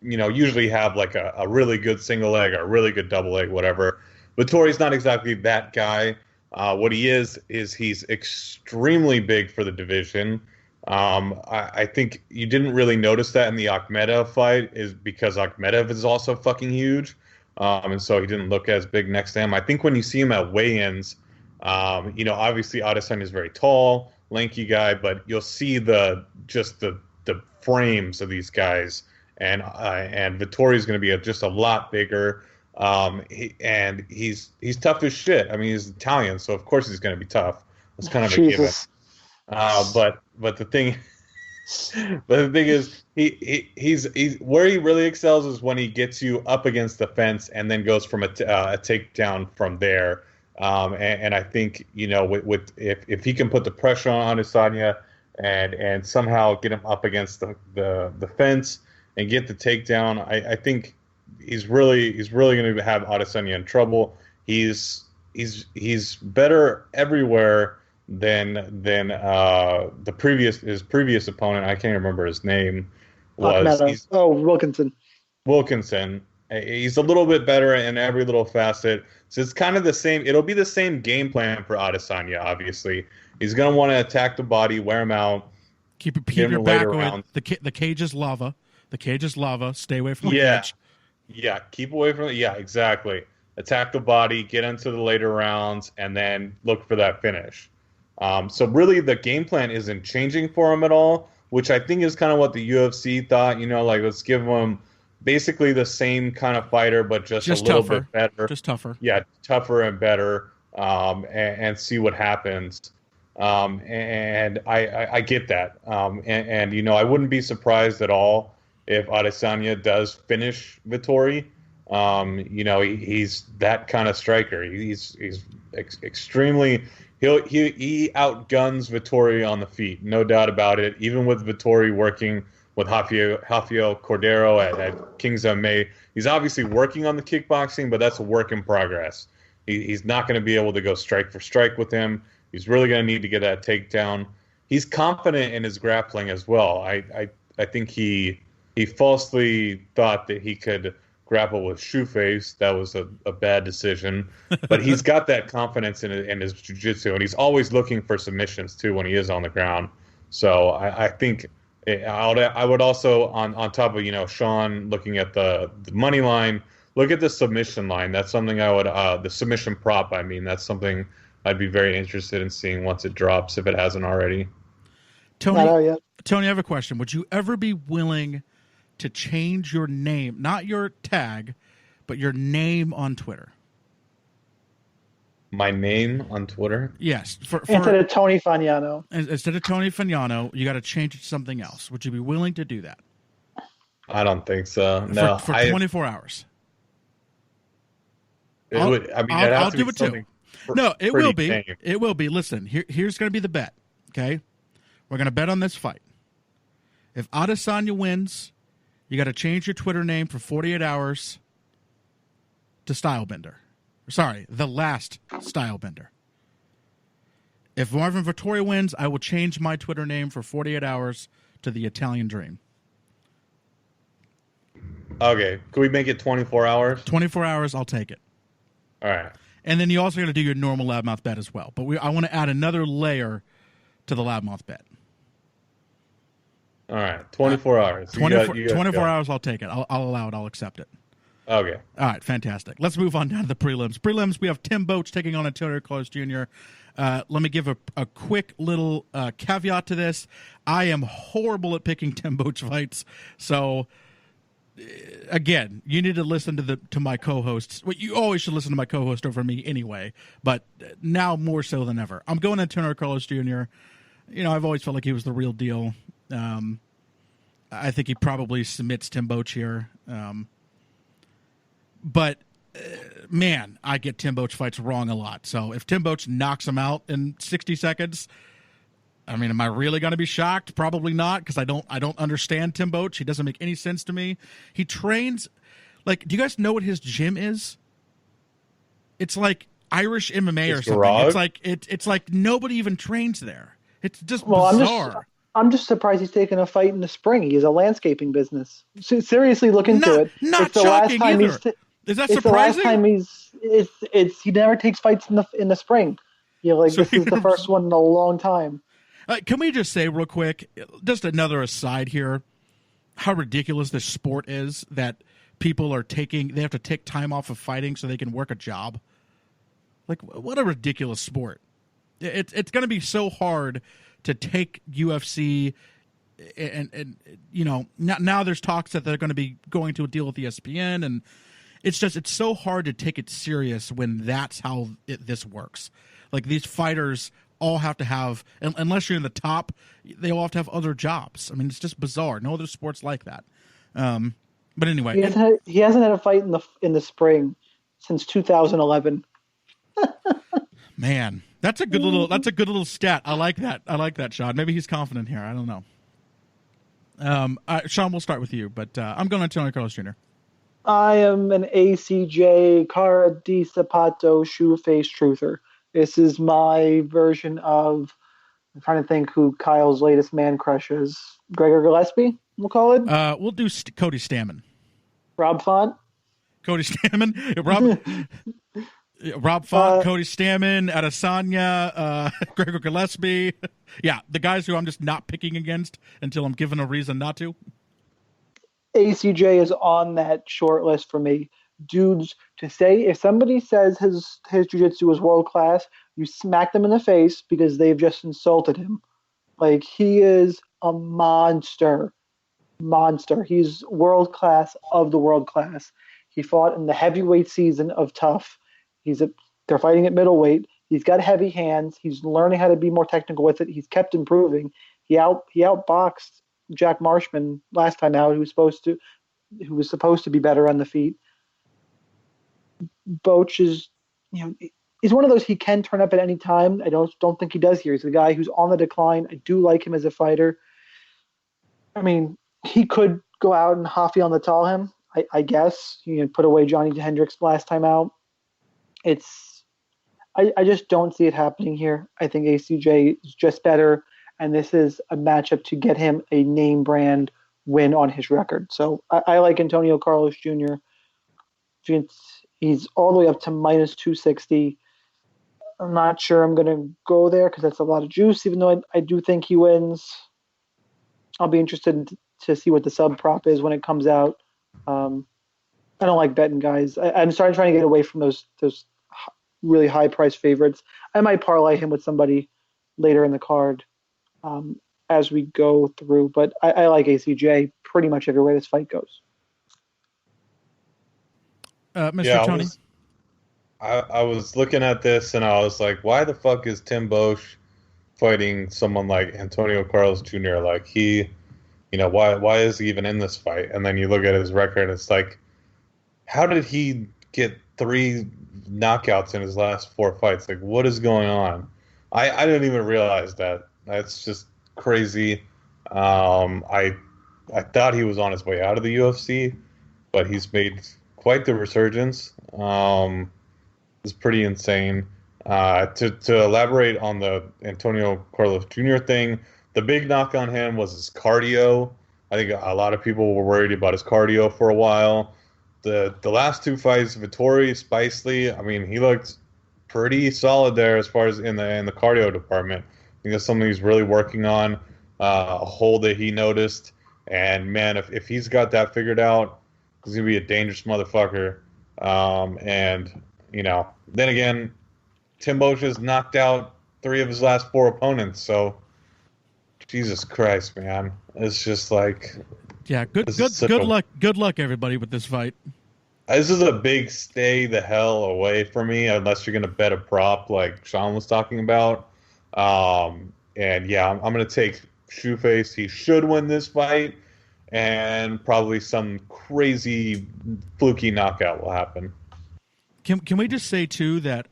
Speaker 2: usually have like a really good single leg or a really good double leg, whatever. Vettori's not exactly that guy. What he is he's extremely big for the division. I think you didn't really notice that in the Akhmedov fight is because Akhmedov is also fucking huge. And so he didn't look as big next to him. I think when you see him at weigh-ins, obviously Adesanya is very tall, lanky guy, but you'll see the frames of these guys. And Vettori is going to be just a lot bigger. He's tough as shit. I mean, he's Italian, so of course he's going to be tough. It's kind of a given. But the thing is, he's where he really excels is when he gets you up against the fence and then goes from a takedown from there. And I think if he can put the pressure on Adesanya and somehow get him up against the fence and get the takedown, I think he's really going to have Adesanya in trouble. He's better everywhere than his previous opponent. I can't remember his name. was.
Speaker 1: Meadows. Oh, Wilkinson.
Speaker 2: Wilkinson. He's a little bit better in every little facet. So it's kind of the same. It'll be the same game plan for Adesanya, obviously. He's going to want to attack the body, wear him out.
Speaker 3: Keep your back away. The cage is lava. The cage is lava. Stay away from the cage.
Speaker 2: Yeah, keep away from it. Yeah, exactly. Attack the body, get into the later rounds, and then look for that finish. So really the game plan isn't changing for him at all, which I think is kind of what the UFC thought. Like let's give him basically the same kind of fighter, but just a little
Speaker 3: tougher.
Speaker 2: bit better.
Speaker 3: Just tougher.
Speaker 2: Yeah, tougher and better, and see what happens. And I get that. And I wouldn't be surprised at all if Adesanya does finish Vettori. He's that kind of striker. He's extremely he outguns Vettori on the feet, no doubt about it. Even with Vettori working with Rafael Cordero at Kings MMA, he's obviously working on the kickboxing, but that's a work in progress. He's not going to be able to go strike for strike with him. He's really going to need to get that takedown. He's confident in his grappling as well. I think he falsely thought that he could grapple with Shoeface. That was a bad decision. But he's got that confidence in his jiu-jitsu, and he's always looking for submissions, too, when he is on the ground. So I think I would also, on top of, Sean looking at the money line, look at the submission line. That's something I would the submission prop, that's something I'd be very interested in seeing once it drops, if it hasn't already.
Speaker 1: Tony,
Speaker 3: I have a question. Would you ever be willing to change your name, not your tag, but your name on Twitter?
Speaker 2: My name on Twitter?
Speaker 3: Yes.
Speaker 1: Instead of Tony Fagnano.
Speaker 3: Instead of Tony Fagnano, you got to change it to something else. Would you be willing to do that?
Speaker 2: I don't think so. No.
Speaker 3: For 24 hours.
Speaker 2: I'll
Speaker 3: do it too. No, it will be. Tame. It will be. Listen, here's going to be the bet, okay? We're going to bet on this fight. If Adesanya wins, you got to change your Twitter name for 48 hours to Stylebender. Sorry, The Last Stylebender. If Marvin Vettori wins, I will change my Twitter name for 48 hours to The Italian Dream.
Speaker 2: Okay. Can we make it 24 hours?
Speaker 3: 24 hours, I'll take it.
Speaker 2: All right.
Speaker 3: And then you also got to do your normal LoudMouth bet as well. But I want to add another layer to the LoudMouth bet.
Speaker 2: All right, 24 hours.
Speaker 3: 24 hours, I'll take it. I'll allow it. I'll accept it.
Speaker 2: Okay.
Speaker 3: All right, fantastic. Let's move on down to the prelims. Prelims, we have Tim Boach taking on Antonio Carlos Jr. Let me give a quick little caveat to this. I am horrible at picking Tim Boach fights, so again, you need to listen to my co-hosts. Well, you always should listen to my co-host over me anyway, but now more so than ever. I'm going Antonio Carlos Jr. I've always felt like he was the real deal. I think he probably submits Tim Boach here. But, man, I get Tim Boach fights wrong a lot. So if Tim Boach knocks him out in 60 seconds, am I really going to be shocked? Probably not, because I don't understand Tim Boach. He doesn't make any sense to me. He trains, do you guys know what his gym is? It's like Irish MMA or something.
Speaker 2: Garage?
Speaker 3: It's like nobody even trains there. It's just bizarre.
Speaker 1: I'm just surprised he's taking a fight in the spring. He has a landscaping business. So seriously, look into it.
Speaker 3: Not
Speaker 1: it's the
Speaker 3: shocking
Speaker 1: last time
Speaker 3: either. Is that surprising?
Speaker 1: The last time he never takes fights in the spring. This is the first one in a long time.
Speaker 3: Can we just say real quick, just another aside here, how ridiculous this sport is that people they have to take time off of fighting so they can work a job. What a ridiculous sport. It's going to be so hard to take UFC and now there's talks that they're going to be going to a deal with ESPN, and it's so hard to take it serious when that's how this works. These fighters all have to have, unless you're in the top, they all have to have other jobs. It's just bizarre. No other sports like that. But anyway,
Speaker 1: he hasn't had a fight in the spring since 2011.
Speaker 3: Man, that's a good little stat. I like that, Sean. Maybe he's confident here. I don't know. Sean, we'll start with you, but I'm going to Antonio Carlos Jr.
Speaker 1: I am an ACJ Cara di Zapato shoe face truther. This is my version of, I'm trying to think who Kyle's latest man crush is. Gregor Gillespie? we'll call it?
Speaker 3: We'll do Cody Stammen.
Speaker 1: Rob Font?
Speaker 3: Cody Stammen. Rob Font, Cody Stammen, Adesanya, Gregor Gillespie. Yeah, the guys who I'm just not picking against until I'm given a reason not to.
Speaker 1: ACJ is on that short list for me. Dudes, to say, if somebody says his jiu-jitsu is world-class, you smack them in the face because they've just insulted him. Like, he is a monster. He's world-class of the world-class. He fought in the heavyweight season of Tough. They're fighting at middleweight. He's got heavy hands. He's learning how to be more technical with it. He's kept improving. He outboxed Jack Marshman last time out, who was supposed to be better on the feet. Boach is, he's one of those, he can turn up at any time. I don't think he does here. He's a guy who's on the decline. I do like him as a fighter. I mean, he could go out and Rafael Natal him, I guess. Put away Johnny Hendricks last time out. I just don't see it happening here. I think ACJ is just better, and this is a matchup to get him a name brand win on his record. So I like Antonio Carlos Jr. He's all the way up to minus 260. I'm not sure I'm going to go there because that's a lot of juice, even though I do think he wins. I'll be interested to see what the sub prop is when it comes out. I don't like betting guys. I'm trying to get away from those really high price favorites. I might parlay him with somebody later in the card as we go through, but I like ACJ pretty much everywhere this fight goes.
Speaker 3: Mr. Tony?
Speaker 2: I was looking at this and I was like, why the fuck is Tim Bosch fighting someone like Antonio Carlos Jr.? Like, why is he even in this fight? And then you look at his record, it's like, how did he get 3 knockouts in his last 4 fights? Like, what is going on? I didn't even realize that. That's just crazy. I thought he was on his way out of the UFC, but he's made quite the resurgence. It's pretty insane. To elaborate on the Antonio Carlos Jr. thing, the big knock on him was his cardio. I think a lot of people were worried about his cardio for a while. The last 2 fights, Vettori, Spicely, I mean, he looked pretty solid there as far as in the cardio department. I think that's something he's really working on, a hole that he noticed. And, man, if he's got that figured out, he's going to be a dangerous motherfucker. Then again, Tim Bosch has knocked out 3 of his last 4 opponents. So, Jesus Christ, man. It's just like...
Speaker 3: Yeah, good luck, everybody, with this fight.
Speaker 2: This is a big stay the hell away from me, unless you're going to bet a prop like Sean was talking about. I'm going to take Shoeface. He should win this fight, and probably some crazy fluky knockout will happen.
Speaker 3: Can we just say, too, that,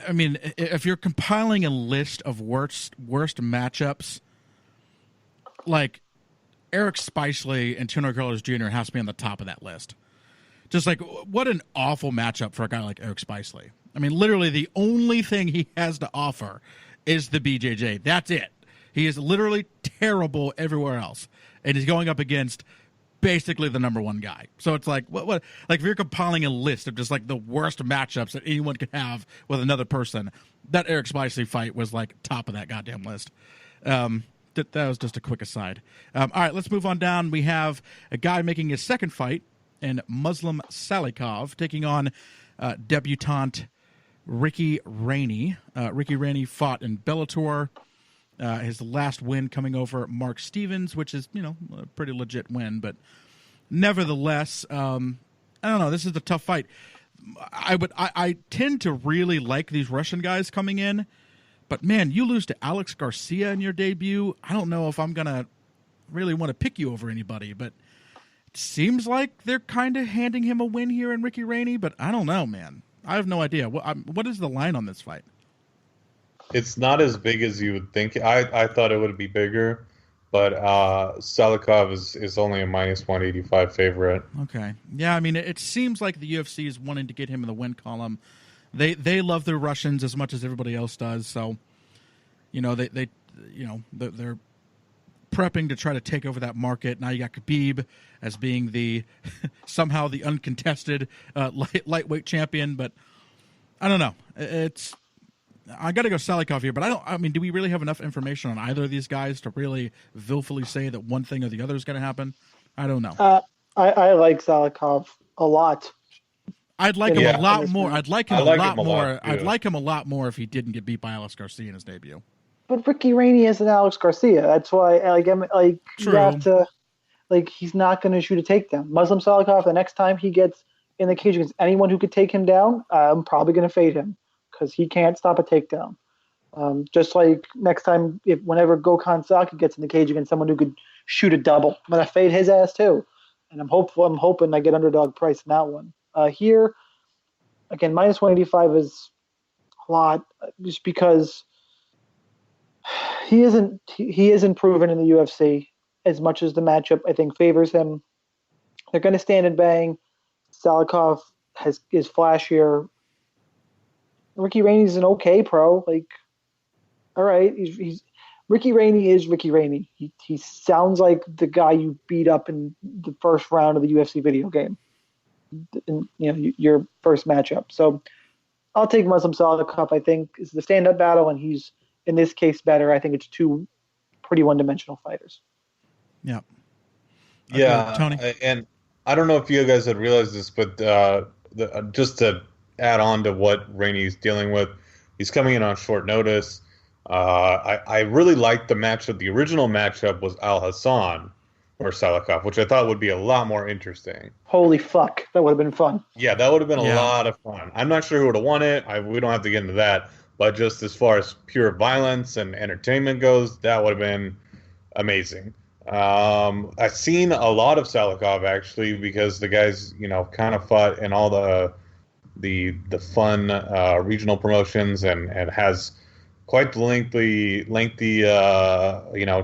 Speaker 3: I mean, if you're compiling a list of worst matchups, like, Eric Spicely and Antonio Carlos Jr. has to be on the top of that list. Just like, what an awful matchup for a guy like Eric Spicely. I mean, literally the only thing he has to offer is the BJJ. That's it. He is literally terrible everywhere else. And he's going up against basically the number 1 guy. So it's like, what? Like, if you're compiling a list of just like the worst matchups that anyone could have with another person, that Eric Spicely fight was like top of that goddamn list. That was just a quick aside. All right, let's move on down. We have a guy making his second fight in Muslim Salikov, taking on debutante Ricky Rainey. Ricky Rainey fought in Bellator. His last win coming over Mark Stevens, which is, a pretty legit win. But nevertheless, I don't know. This is a tough fight. I tend to really like these Russian guys coming in. But, man, you lose to Alex Garcia in your debut. I don't know if I'm going to really want to pick you over anybody. But it seems like they're kind of handing him a win here in Ricky Rainey. But I don't know, man. I have no idea. What is the line on this fight?
Speaker 2: It's not as big as you would think. I thought it would be bigger. But Salikov is only a minus 185 favorite.
Speaker 3: Okay. Yeah, I mean, it seems like the UFC is wanting to get him in the win column. They love their Russians as much as everybody else does. So, they're prepping to try to take over that market. Now you got Khabib as being the somehow the uncontested lightweight champion, but I don't know. I got to go Salikov here, but I mean, do we really have enough information on either of these guys to really willfully say that one thing or the other is going to happen? I don't know.
Speaker 1: I like Salikov a lot.
Speaker 3: I'd like him a lot more.
Speaker 2: I'd like him a
Speaker 3: lot more if he didn't get beat by Alex Garcia in his debut.
Speaker 1: But Ricky Rainey isn't Alex Garcia. That's why, you have to, he's not going to shoot a takedown. Muslim Salikov, the next time he gets in the cage against anyone who could take him down, I'm probably going to fade him because he can't stop a takedown. Just like next time, whenever Gokhan Saki gets in the cage against someone who could shoot a double, I'm going to fade his ass too. And I'm hoping I get underdog price in that one. Here, again, minus 185 is a lot just because he isn't proven in the UFC as much as the matchup I think favors him. They're going to stand and bang. Salikov is flashier. Ricky Rainey's an okay pro. All right, he's Ricky Rainey is Ricky Rainey. He sounds like the guy you beat up in the first round of the UFC video game. In your first matchup. So I'll take Muslim Salikov. I think is the stand-up battle, and he's in this case better. I think it's two pretty one-dimensional fighters.
Speaker 3: Yeah.
Speaker 2: Okay, yeah,
Speaker 3: Tony.
Speaker 2: And I don't know if you guys had realized this, but just to add on to what Rainey's dealing with, he's coming in on short notice. I really liked the matchup. The original matchup was Al Hassan or Salikov, which I thought would be a lot more interesting.
Speaker 1: Holy fuck, that would have been fun.
Speaker 2: Yeah, that would have been a lot of fun. I'm not sure who would have won it. We don't have to get into that. But just as far as pure violence and entertainment goes, that would have been amazing. I've seen a lot of Salikov, actually, because the guys, kind of fought in all the fun regional promotions and has quite the lengthy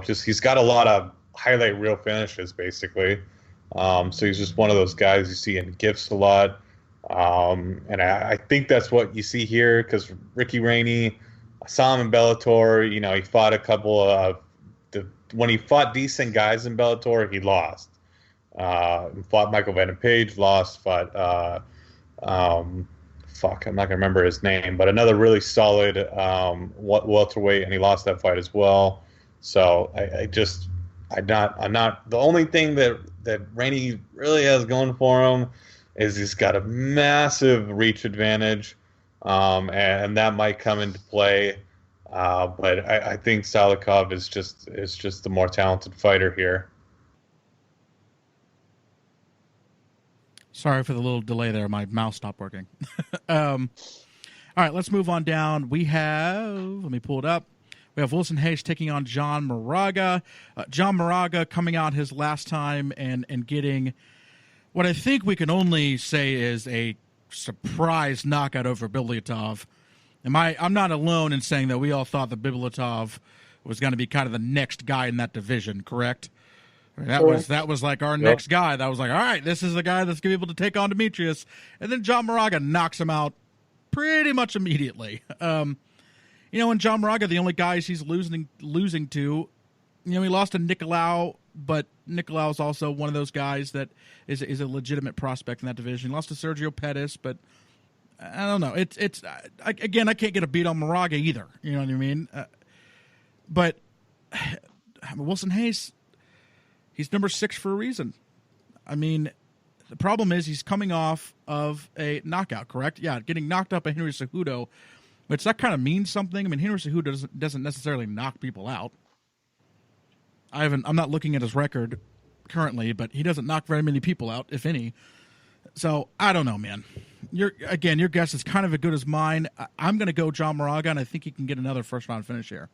Speaker 2: just he's got a lot of highlight reel finishes, basically. So he's just one of those guys you see in GIFs a lot. And I think that's what you see here, because Ricky Rainey, I saw him in Bellator. He fought a couple of when he fought decent guys in Bellator, he lost. Fought Michael Venom Page, lost. Fought I'm not gonna remember his name, but another really solid welterweight, and he lost that fight as well. So I'm not. The only thing that Rainey really has going for him is he's got a massive reach advantage, and that might come into play. But I think Salikov is just the more talented fighter here.
Speaker 3: Sorry for the little delay there. My mouse stopped working. All right, let's move on down. Let me pull it up. We have Wilson Hayes taking on John Moraga. John Moraga coming out his last time and getting what I think we can only say is a surprise knockout over Bibliatov. I'm not alone in saying that we all thought that Bibliatov was going to be kind of the next guy in that division, correct? That was like our next guy. That was like, all right, this is the guy that's going to be able to take on Demetrius. And then John Moraga knocks him out pretty much immediately. And John Moraga, the only guys he's losing to, he lost to Nicolau, but Nicolau is also one of those guys that is a legitimate prospect in that division. He lost to Sergio Pettis, but I don't know. I can't get a beat on Moraga either. You know what I mean? But Wilson Hayes, he's number 6 for a reason. I mean, the problem is he's coming off of a knockout, correct? Yeah, getting knocked out by Henry Cejudo, which that kind of means something. I mean, Henry Cejudo doesn't necessarily knock people out. I'm not looking at his record currently, but he doesn't knock very many people out, if any. So I don't know, man. Your guess is kind of as good as mine. I'm going to go John Moraga, and I think he can get another first round finish here.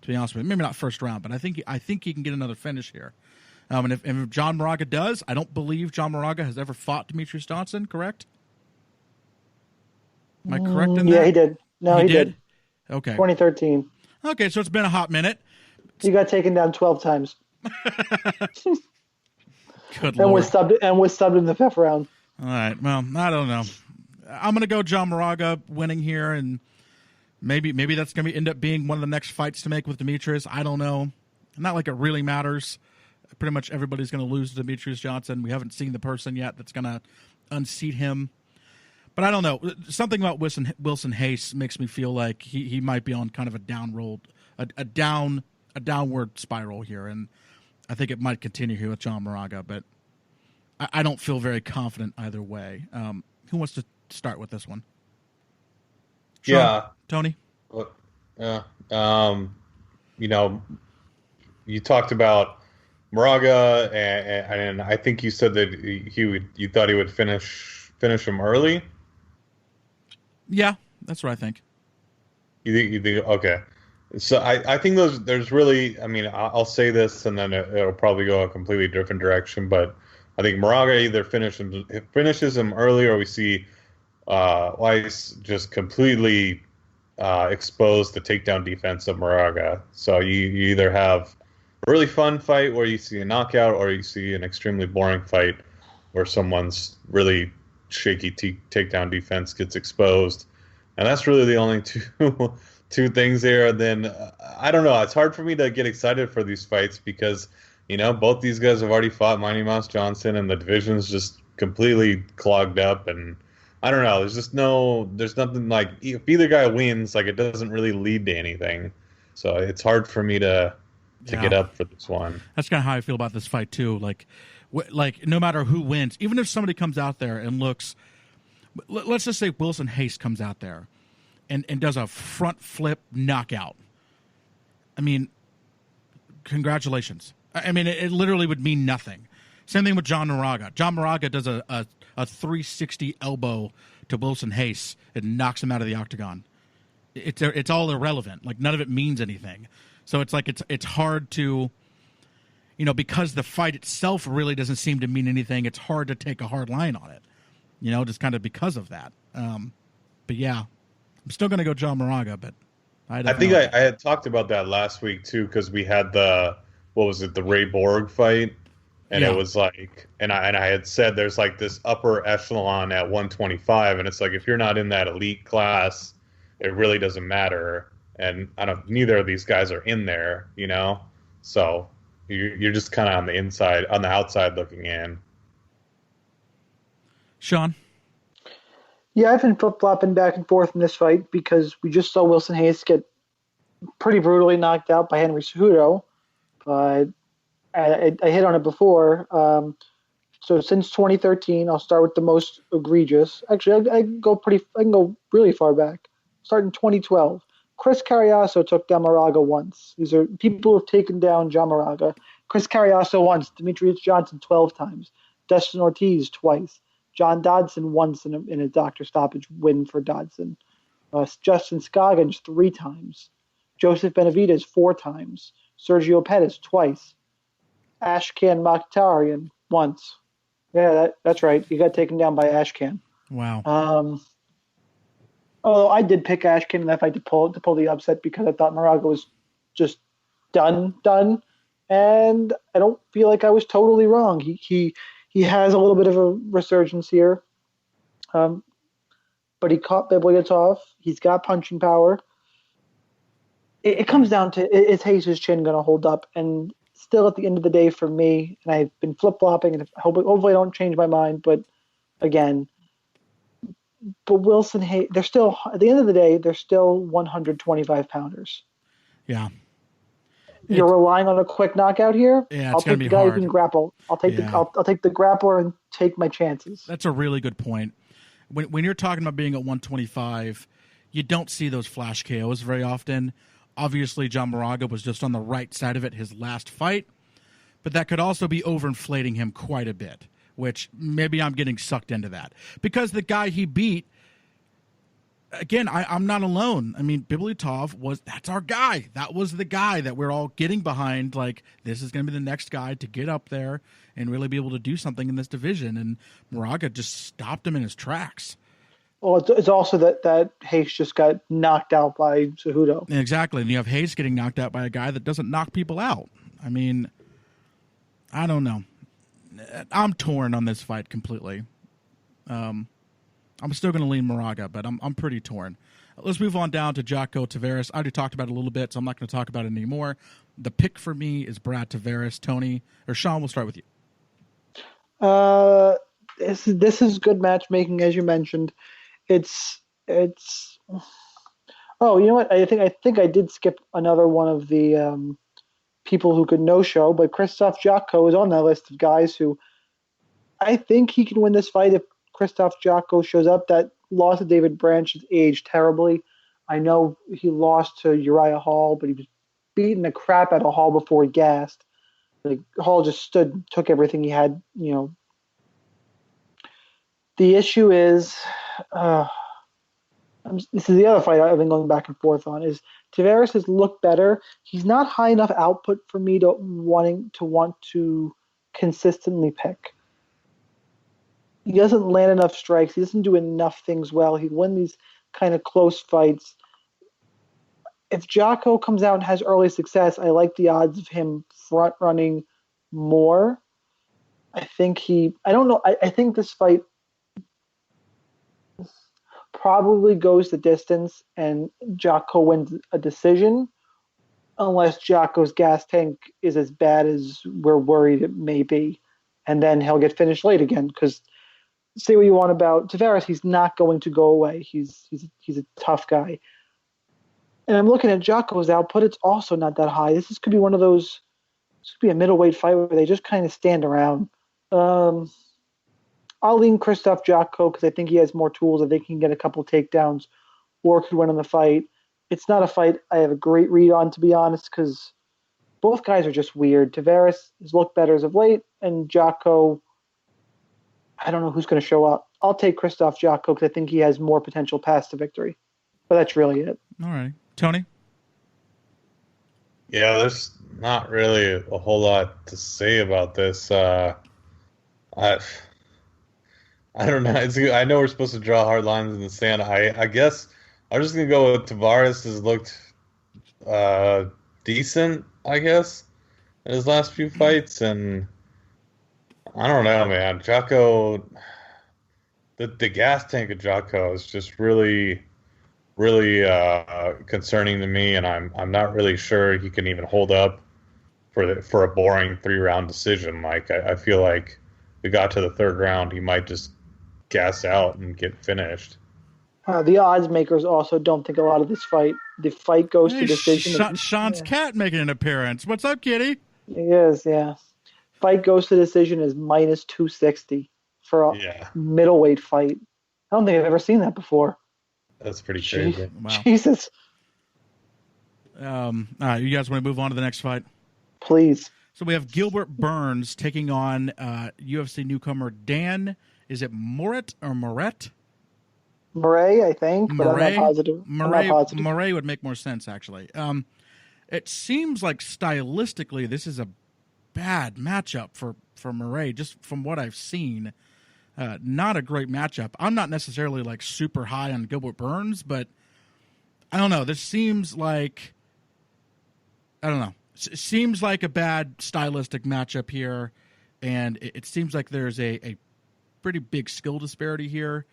Speaker 3: To be honest with you, maybe not first round, but I think he can get another finish here. And if John Moraga does, I don't believe John Moraga has ever fought Demetrius Johnson, correct? Am I correct in that?
Speaker 1: Yeah, he did. No, he did.
Speaker 3: Okay.
Speaker 1: 2013.
Speaker 3: Okay, so it's been a hot minute.
Speaker 1: He got taken down 12 times.
Speaker 3: Good
Speaker 1: and
Speaker 3: Lord.
Speaker 1: was subbed in the 5th round.
Speaker 3: All right. Well, I don't know. I'm going to go John Moraga winning here, and maybe that's going to end up being one of the next fights to make with Demetrius. I don't know. Not like it really matters. Pretty much everybody's going to lose to Demetrius Johnson. We haven't seen the person yet that's going to unseat him. But I don't know. Something about Wilson Hayes makes me feel like he might be on kind of a downward spiral here, and I think it might continue here with John Moraga. But I don't feel very confident either way. Who wants to start with this one? Sean?
Speaker 2: Yeah,
Speaker 3: Tony.
Speaker 2: You talked about Moraga, and I think you said that you thought he would finish him early.
Speaker 3: Yeah, that's what I think.
Speaker 2: You think okay? So I think there's really, I mean, I'll say this and then it'll probably go a completely different direction, but I think Moraga either finishes him early, or we see Weiss just completely expose the takedown defense of Moraga. So you either have a really fun fight where you see a knockout, or you see an extremely boring fight where someone's really shaky takedown defense gets exposed. And that's really the only two things there. And then I don't know. It's hard for me to get excited for these fights because, both these guys have already fought Mighty Mouse Johnson, and the division's just completely clogged up. And I don't know. There's nothing like, if either guy wins, like, it doesn't really lead to anything. So it's hard for me to get up for this one.
Speaker 3: That's kind of how I feel about this fight too. Like no matter who wins, even if somebody comes out there and looks, let's just say Wilson Hayes comes out there and does a front flip knockout. I mean, congratulations. I mean, it literally would mean nothing. Same thing with John Moraga. John Moraga does a 360 elbow to Wilson Hayes and knocks him out of the octagon. It's all irrelevant. Like, none of it means anything. So it's like it's hard to, because the fight itself really doesn't seem to mean anything. It's hard to take a hard line on it, just kind of because of that. But yeah, I'm still going to go John Moraga. But I think
Speaker 2: I had talked about that last week too, because we had the Ray Borg fight, and it was like, and I had said there's like this upper echelon at 125, and it's like if you're not in that elite class, it really doesn't matter. And neither of these guys are in there, so you're just kind of on the outside looking in.
Speaker 3: Sean?
Speaker 1: Yeah, I've been flip-flopping back and forth in this fight because we just saw Wilson Hayes get pretty brutally knocked out by Henry Cejudo. But I hit on it before. So since 2013, I'll start with the most egregious. Actually, I can go really far back. Start in 2012. Chris Carriasso took down Moraga once. These are people who have taken down John Moraga. Chris Carriasso once. Demetrius Johnson 12 times. Dustin Ortiz twice. John Dodson once in a doctor stoppage win for Dodson. Justin Scoggins 3 times. Joseph Benavidez 4 times. Sergio Pettis twice. Ashkan Mokhtarian once. Yeah, that's right. He got taken down by Ashkan.
Speaker 3: Wow.
Speaker 1: Although I did pick Ashkan in that fight to pull the upset because I thought Moraga was just done, and I don't feel like I was totally wrong. He has a little bit of a resurgence here, but he caught Beblyatov. He's got punching power. It comes down to, is Hayes' chin going to hold up? And still, at the end of the day, for me, and I've been flip-flopping, and hopefully I don't change my mind, but again, but Wilson Hayes, they're still, at the end of the day, they're still 125 pounders.
Speaker 3: Yeah.
Speaker 1: You're relying on a quick knockout here?
Speaker 3: Yeah,
Speaker 1: I'll take the guy who can grapple. I'll take I'll take the grappler and take my chances.
Speaker 3: That's a really good point. When you're talking about being at 125, you don't see those flash KOs very often. Obviously, John Moraga was just on the right side of it his last fight, but that could also be overinflating him quite a bit, which maybe I'm getting sucked into that. Because the guy he beat, again, I'm not alone. I mean, Beblyatov that's our guy. That was the guy that we're all getting behind. Like, this is going to be the next guy to get up there and really be able to do something in this division. And Moraga just stopped him in his tracks.
Speaker 1: Well, it's also that Hayes just got knocked out by Cejudo.
Speaker 3: Exactly. And you have Hayes getting knocked out by a guy that doesn't knock people out. I mean, I don't know. I'm torn on this fight completely. I'm still going to lean Moraga, but I'm pretty torn. Let's move on down to Jocko Tavares. I already talked about it a little bit, so I'm not going to talk about it anymore. The pick for me is Brad Tavares. Tony, or Sean, we'll start with you.
Speaker 1: This is good matchmaking, as you mentioned. It's Oh, you know what? I think I did skip another one of the people who could no show, but Krzysztof Jotko is on that list of guys who I think he can win this fight if Krzysztof Jotko shows up. That loss to David Branch has aged terribly. I know he lost to Uriah Hall, but he was beating the crap out of Hall before he gassed. Like Hall just stood, took everything he had. The issue is, this is the other fight I've been going back and forth on. Is Tavares has looked better. He's not high enough output for me to want to consistently pick. He doesn't land enough strikes. He doesn't do enough things well. He win these kind of close fights. If Jocko comes out and has early success, I like the odds of him front running more. I don't know. I think this fight probably goes the distance and Jocko wins a decision, unless Jocko's gas tank is as bad as we're worried it may be. And then he'll get finished late again, because say what you want about Tavares, he's not going to go away. He's a tough guy. And I'm looking at Jocko's output. It's also not that high. Could be one of those. This could be a middleweight fight where they just kind of stand around. I'll lean Krzysztof Jotko because I think he has more tools. I think he can get a couple takedowns or could win in the fight. It's not a fight I have a great read on, to be honest, because both guys are just weird. Tavares has looked better as of late, and Jotko, I don't know who's going to show up. I'll take Krzysztof Jotko because I think he has more potential paths to victory. But that's really it.
Speaker 3: All right. Tony?
Speaker 2: Yeah, there's not really a whole lot to say about this. I don't know. I know we're supposed to draw hard lines in the sand. I guess I'm just gonna go with Tavares. Has looked decent, I guess, in his last few fights, and I don't know, man. Jocko, the gas tank of Jocko is just really concerning to me, and I'm not really sure he can even hold up for a boring 3-round decision. Like I feel like we got to the third round, he might just gas out and get finished.
Speaker 1: The odds makers also don't think a lot of the fight goes to decision.
Speaker 3: Sean's cat making an appearance. What's up, kitty?
Speaker 1: He is, yeah. Fight goes to decision is minus 260 for a middleweight fight. I don't think I've ever seen that before.
Speaker 2: That's pretty crazy.
Speaker 3: Wow.
Speaker 1: Jesus.
Speaker 3: All right, you guys want to move on to the next fight?
Speaker 1: Please.
Speaker 3: So we have Gilbert Burns taking on UFC newcomer Dan. Is it Moret or Moret?
Speaker 1: Murray, I think, but I'm not positive.
Speaker 3: Murray would make more sense, actually. It seems like stylistically this is a bad matchup for Murray, just from what I've seen. Not a great matchup. I'm not necessarily like super high on Gilbert Burns, but I don't know. This seems like, I don't know. It seems like a bad stylistic matchup here, and it seems like there's a pretty big skill disparity here.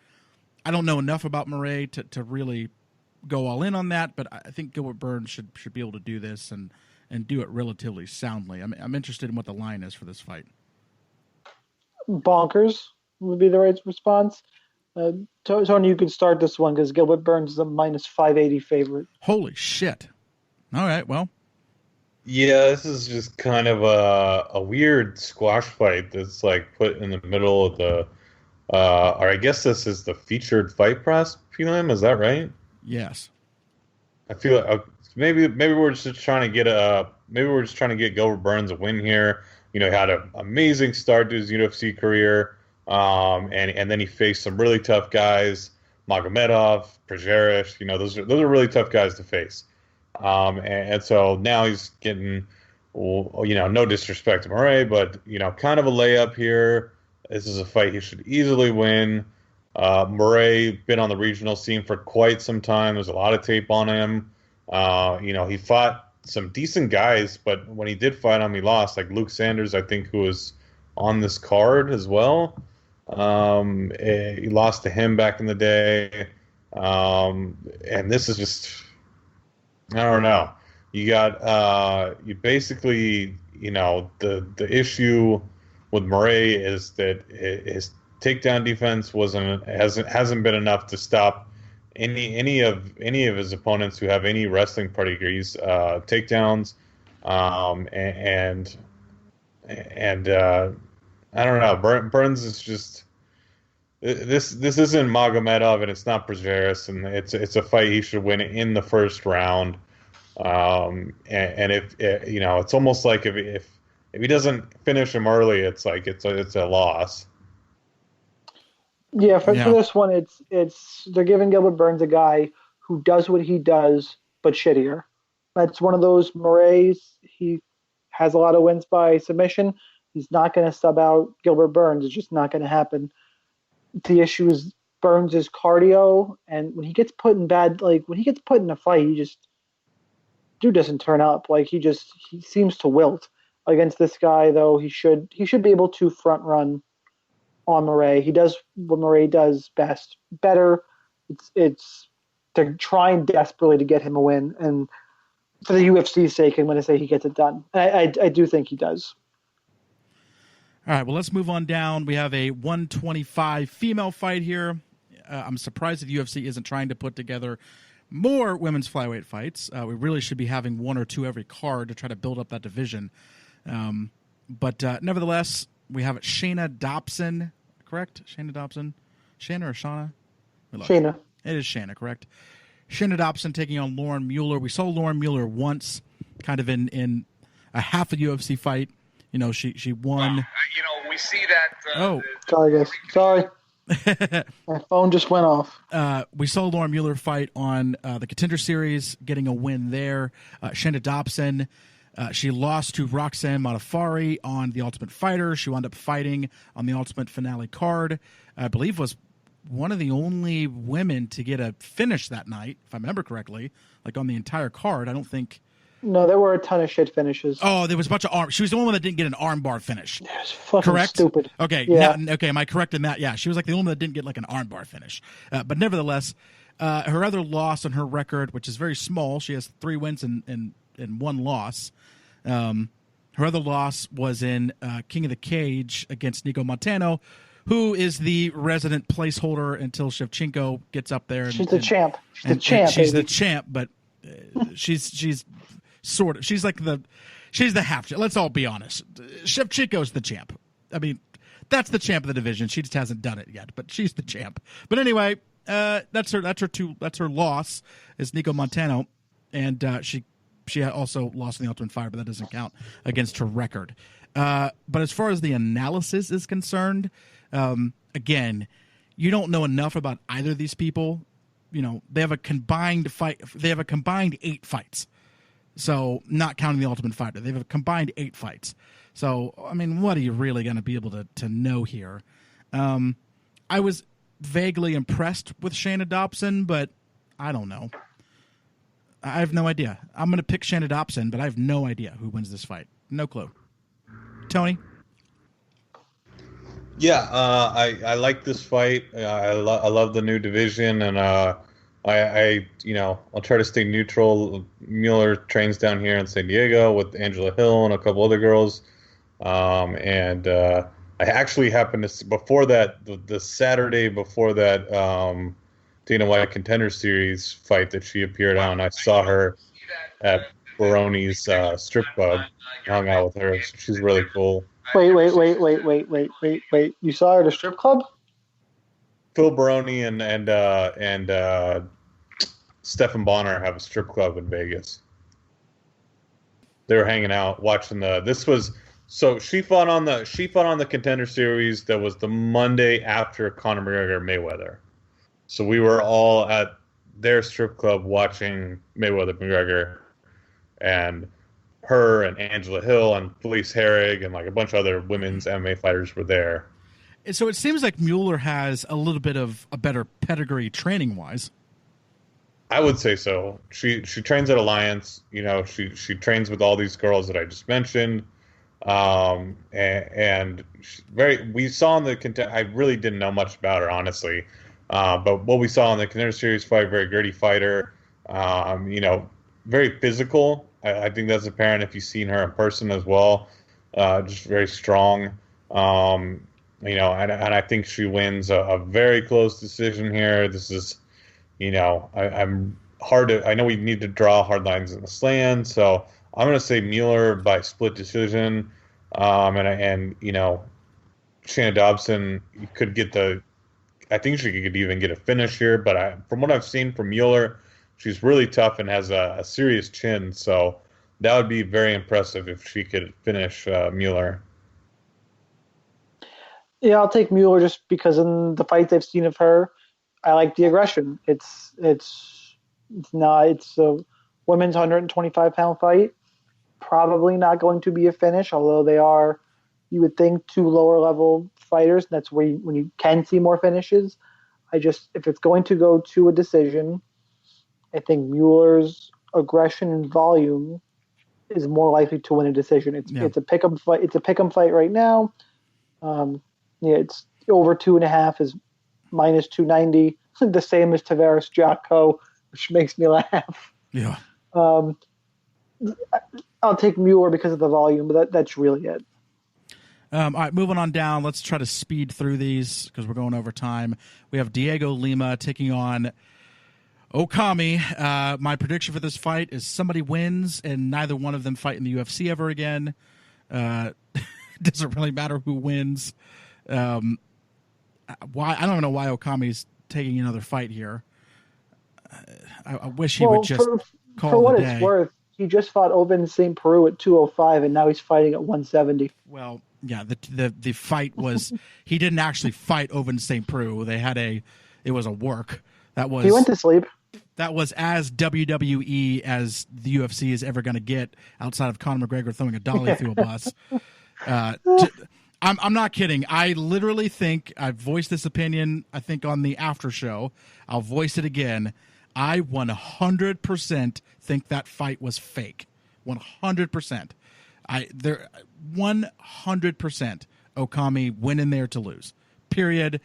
Speaker 3: I don't know enough about Murray to really go all in on that, but I think Gilbert Burns should be able to do this and do it relatively soundly. I'm interested in what the line is for this fight.
Speaker 1: Bonkers would be the right response. Tony, you could start this one because Gilbert Burns is a minus 580 favorite.
Speaker 3: Holy shit. All right, well.
Speaker 2: Yeah, this is just kind of a weird squash fight that's like put in the middle of the or I guess this is the featured fight press prelim, is that right?
Speaker 3: Yes.
Speaker 2: I feel like maybe we're just trying to get Gilbert Burns a win here. You know, he had an amazing start to his UFC career, and then he faced some really tough guys, Magomedov, Prajeris. You know, those are really tough guys to face. And so now he's getting, you know, no disrespect to Murray, but, you know, kind of a layup here. This is a fight he should easily win. Murray been on the regional scene for quite some time. There's a lot of tape on him. You know, he fought some decent guys, but when he did fight him, he lost. Like Luke Sanders, I think, who was on this card as well. He lost to him back in the day. And this is just, I don't know. You got you basically, the issue with Murray is that his takedown defense hasn't been enough to stop any of his opponents who have any wrestling pedigrees takedowns, and I don't know. Burns is just this isn't Magomedov and it's not Brajeris, and it's a fight he should win in the first round. And if it's almost like if he doesn't finish him early, it's like it's a loss.
Speaker 1: Yeah, for this one, it's they're giving Gilbert Burns a guy who does what he does, but shittier. That's one of those Murray's. He has a lot of wins by submission. He's not going to sub out Gilbert Burns. It's just not going to happen. The issue is Burns' cardio, and when he gets put in when he gets put in a fight, dude doesn't turn up. Like he seems to wilt. Against this guy, though, he should be able to front run on Murray. He does what Murray does best, better. It's they're trying desperately to get him a win, and for the UFC's sake, I'm going to say he gets it done. I do think he does.
Speaker 3: All right, well, let's move on down. We have a 125 female fight here. I'm surprised that UFC isn't trying to put together more women's flyweight fights. We really should be having one or two every card to try to build up that division. But nevertheless, we have Shayna Dobson, correct? Shayna Dobson? Shayna or Shauna?
Speaker 1: Shayna.
Speaker 3: It is Shayna, correct? Shayna Dobson taking on Lauren Mueller. We saw Lauren Mueller once, kind of in a half a UFC fight. She won.
Speaker 4: We see that.
Speaker 1: Sorry, guys. Sorry. My phone just went off.
Speaker 3: We saw Lauren Mueller fight on the Contender Series, getting a win there. Shayna Dobson, she lost to Roxanne Modafferi on The Ultimate Fighter. She wound up fighting on the Ultimate Finale card. I believe was one of the only women to get a finish that night, if I remember correctly, like on the entire card. I don't think...
Speaker 1: No, there were a ton of shit finishes.
Speaker 3: Oh, there was a bunch of arm. She was the only one that didn't get an armbar finish.
Speaker 1: It was fucking
Speaker 3: correct?
Speaker 1: Stupid.
Speaker 3: Okay,
Speaker 1: yeah.
Speaker 3: Okay, am I correct in that? Yeah, she was like the only one that didn't get like an armbar finish. But nevertheless, her other loss on her record, which is very small, she has 3 wins and 1 loss. Her other loss was in King of the Cage against Nico Montano, who is the resident placeholder until Shevchenko gets up there.
Speaker 1: She's the champ. She's
Speaker 3: the champ, but she's sort of. She's the half. Let's all be honest. Shevchenko's the champ. I mean, that's the champ of the division. She just hasn't done it yet, but she's the champ. But anyway, that's her loss is Nico Montano, and she also lost in the Ultimate Fighter, but that doesn't count against her record. But as far as the analysis is concerned, again, you don't know enough about either of these people. They have a combined fight. They have a combined 8 fights. So, not counting the Ultimate Fighter, they have a combined 8 fights. So, I mean, what are you really going to be able to know here? I was vaguely impressed with Shayna Dobson, but I don't know. I have no idea. I'm going to pick Shayna Dobson, but I have no idea who wins this fight. No clue. Tony?
Speaker 2: Yeah, I like this fight. I love the new division, and I'll try to stay neutral. Mueller trains down here in San Diego with Angela Hill and a couple other girls. And I actually happened to, before that, the Saturday before that Dana White Contender Series fight that she appeared on, I saw her at Baroni's strip club. Hung out with her. She's really cool.
Speaker 1: Wait. You saw her at a strip club?
Speaker 2: Phil Baroni and Stephan Bonner have a strip club in Vegas. They were hanging out watching she fought on the Contender Series that was the Monday after Conor McGregor Mayweather. So we were all at their strip club watching Mayweather McGregor, and her and Angela Hill and Felice Herrig and like a bunch of other women's MMA fighters were there.
Speaker 3: So it seems like Mueller has a little bit of a better pedigree training wise.
Speaker 2: I would say so. She trains at Alliance. She trains with all these girls that I just mentioned. And we saw in the I really didn't know much about her, honestly. But what we saw in the Contender Series fight, very gritty fighter, very physical. I think that's apparent if you've seen her in person as well. Just very strong. And I think she wins a very close decision here. This is, I'm hard to. I know we need to draw hard lines in the sand, so I'm going to say Mueller by split decision. And Shannon Dobson could get I think she could even get a finish here. But from what I've seen from Mueller, she's really tough and has a serious chin. So that would be very impressive if she could finish Mueller.
Speaker 1: Yeah, I'll take Mueller just because in the fights I've seen of her, I like the aggression. It's a women's 125-pound fight. Probably not going to be a finish, although they are, you would think, two lower level fighters. That's where when you can see more finishes. If it's going to go to a decision, I think Mueller's aggression and volume is more likely to win a decision. It's a pick'em fight. It's a pick'em fight right now. It's over 2.5 is minus 290, the same as Tavares Jocko, which makes me laugh.
Speaker 3: Yeah.
Speaker 1: I'll take Mueller because of the volume, but that's really it.
Speaker 3: All right, moving on down. Let's try to speed through these because we're going over time. We have Diego Lima taking on Okami. My prediction for this fight is somebody wins and neither one of them fight in the UFC ever again. Doesn't really matter who wins. I don't know why Okami's taking another fight here. I wish he would just call
Speaker 1: for what
Speaker 3: it a day.
Speaker 1: It's worth. He just fought Ovince St. Peru at 205, and now he's fighting at 170.
Speaker 3: Well, yeah, the fight was he didn't actually fight Ovince St. Peru. It was a work.
Speaker 1: He went to sleep.
Speaker 3: That was as WWE as the UFC is ever going to get outside of Conor McGregor throwing a dolly through a bus. I'm not kidding. I literally think I've voiced this opinion, I think, on the after show. I'll voice it again. I 100% think that fight was fake. 100%. 100% Okami went in there to lose. Period.